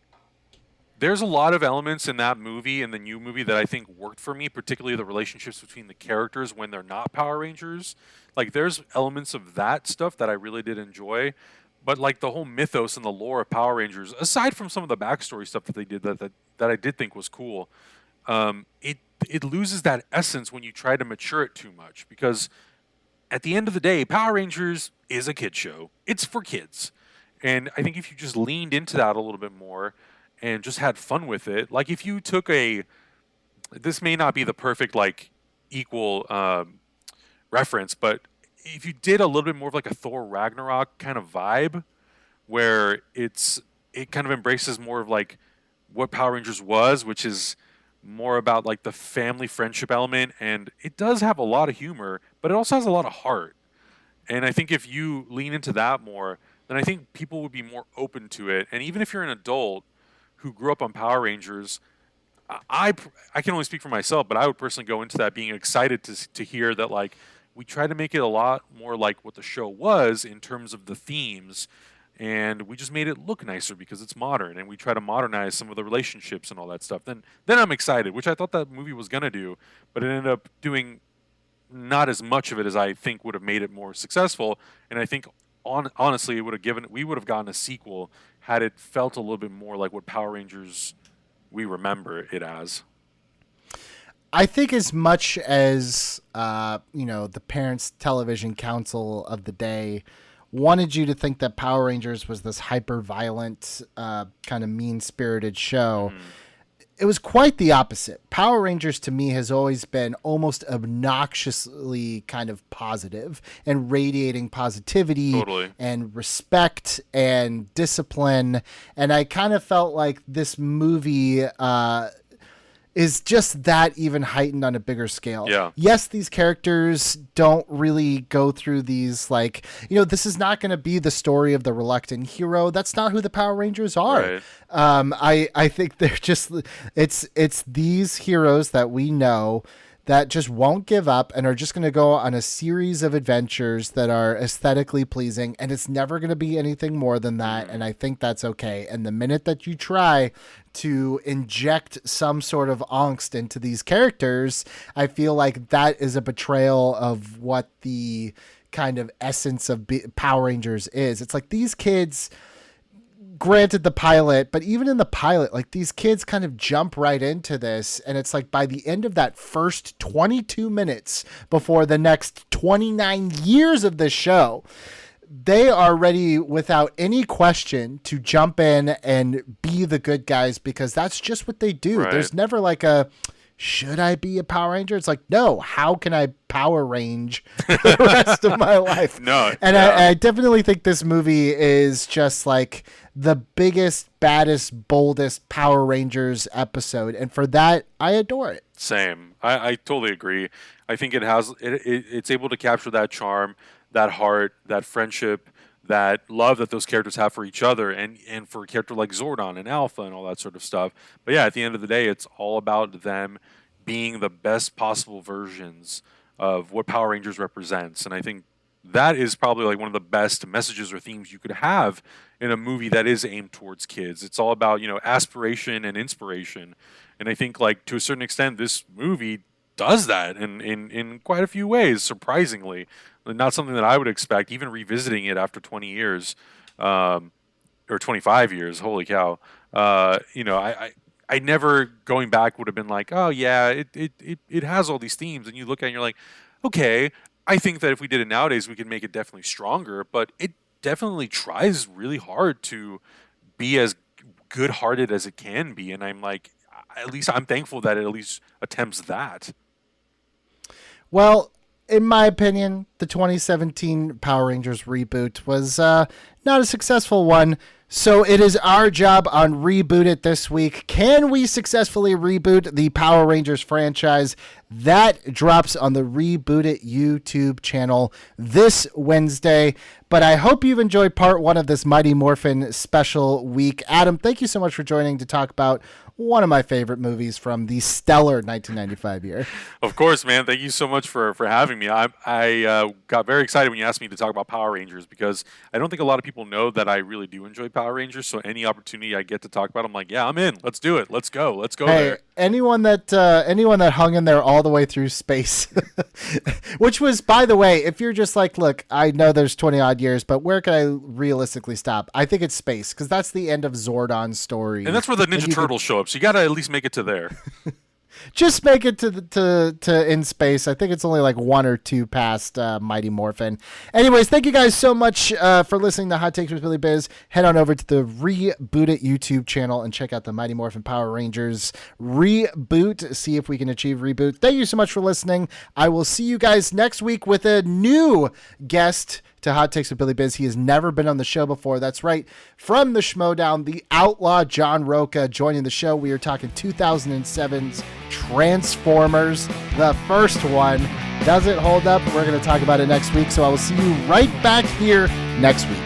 there's a lot of elements in that movie and the new movie that I think worked for me, particularly the relationships between the characters when they're not Power Rangers. Like, there's elements of that stuff that I really did enjoy. But like the whole mythos and the lore of Power Rangers, aside from some of the backstory stuff that they did that I did think was cool, it loses that essence when you try to mature it too much. Because at the end of the day, Power Rangers is a kid show. It's for kids. And I think if you just leaned into that a little bit more and just had fun with it, like if you took this may not be the perfect like equal reference, but if you did a little bit more of like a Thor Ragnarok kind of vibe, where it kind of embraces more of like what Power Rangers was, which is more about like the family friendship element, and it does have a lot of humor, but it also has a lot of heart. And I think if you lean into that more, then I think people would be more open to it. And even if you're an adult who grew up on Power Rangers, I can only speak for myself, but I would personally go into that being excited to hear that like we try to make it a lot more like what the show was in terms of the themes, and we just made it look nicer because it's modern, and we try to modernize some of the relationships and all that stuff. Then I'm excited, which I thought that movie was going to do, but it ended up doing not as much of it as I think would have made it more successful. And I think honestly, we would have gotten a sequel had it felt a little bit more like what Power Rangers we remember it as. I think as much as, the Parents Television Council of the day wanted you to think that Power Rangers was this hyper-violent, kind of mean-spirited show, it was quite the opposite. Power Rangers to me has always been almost obnoxiously kind of positive and radiating positivity and respect and discipline. And I kind of felt like this movie is just that even heightened on a bigger scale. Yeah. Yes, these characters don't really go through these, this is not going to be the story of the reluctant hero. That's not who the Power Rangers are. Right. I think they're just, it's these heroes that we know that just won't give up and are just going to go on a series of adventures that are aesthetically pleasing, and it's never going to be anything more than that, and I think that's okay. And the minute that you try to inject some sort of angst into these characters, I feel like that is a betrayal of what the kind of essence of Power Rangers is. It's like these kids... Granted the pilot, but even in the pilot, like these kids kind of jump right into this. And it's like by the end of that first 22 minutes before the next 29 years of this show, they are ready without any question to jump in and be the good guys because that's just what they do. Right. There's never like should I be a Power Ranger? It's like, no, how can I power range the rest of my life? No. And I definitely think this movie is just like the biggest, baddest, boldest Power Rangers episode. And for that, I adore it. Same. I totally agree. I think it's able to capture that charm, that heart, that friendship, that love that those characters have for each other and for a character like Zordon and Alpha and all that sort of stuff. But yeah, at the end of the day, it's all about them being the best possible versions of what Power Rangers represents. And I think that is probably like one of the best messages or themes you could have in a movie that is aimed towards kids. It's all about, aspiration and inspiration. And I think like to a certain extent, this movie does that in quite a few ways, surprisingly. Not something that I would expect, even revisiting it after 20 years or 25 years. Holy cow. I never going back would have been like, oh, yeah, it has all these themes. And you look at it and you're like, okay, I think that if we did it nowadays, we could make it definitely stronger. But it definitely tries really hard to be as good-hearted as it can be. And I'm like, at least I'm thankful that it at least attempts that. Well, in my opinion, the 2017 Power Rangers reboot was not a successful one. So it is our job on Reboot It this week. Can we successfully reboot the Power Rangers franchise? That drops on the Reboot It YouTube channel this Wednesday. But I hope you've enjoyed part one of this Mighty Morphin special week. Adam, thank you so much for joining to talk about one of my favorite movies from the stellar 1995 year. Of course, man. Thank you so much for having me. I got very excited when you asked me to talk about Power Rangers because I don't think a lot of people know that I really do enjoy Power Rangers. So any opportunity I get to talk about, I'm like, yeah, I'm in. Let's do it. Let's go. Let's go there. Anyone that hung in there all the way through space, which was, by the way, if you're just like, look, I know there's 20 odd years, but where can I realistically stop? I think it's space because that's the end of Zordon's story. And that's where the Ninja Turtles show up. So you got to at least make it to there. Just make it to in space. I think it's only like 1 or 2 past Mighty Morphin. Anyways, thank you guys so much for listening to Hot Takes with Billy Biz. Head on over to the Reboot It YouTube channel and check out the Mighty Morphin Power Rangers reboot. See if we can achieve reboot. Thank you so much for listening. I will see you guys next week with a new guest to Hot Takes with Billy Biz. He has never been on the show before. That's right. From the Schmodown, the outlaw John Roca joining the show. We are talking 2007's Transformers, the first one. Does it hold up? We're going to talk about it next week. So I will see you right back here next week.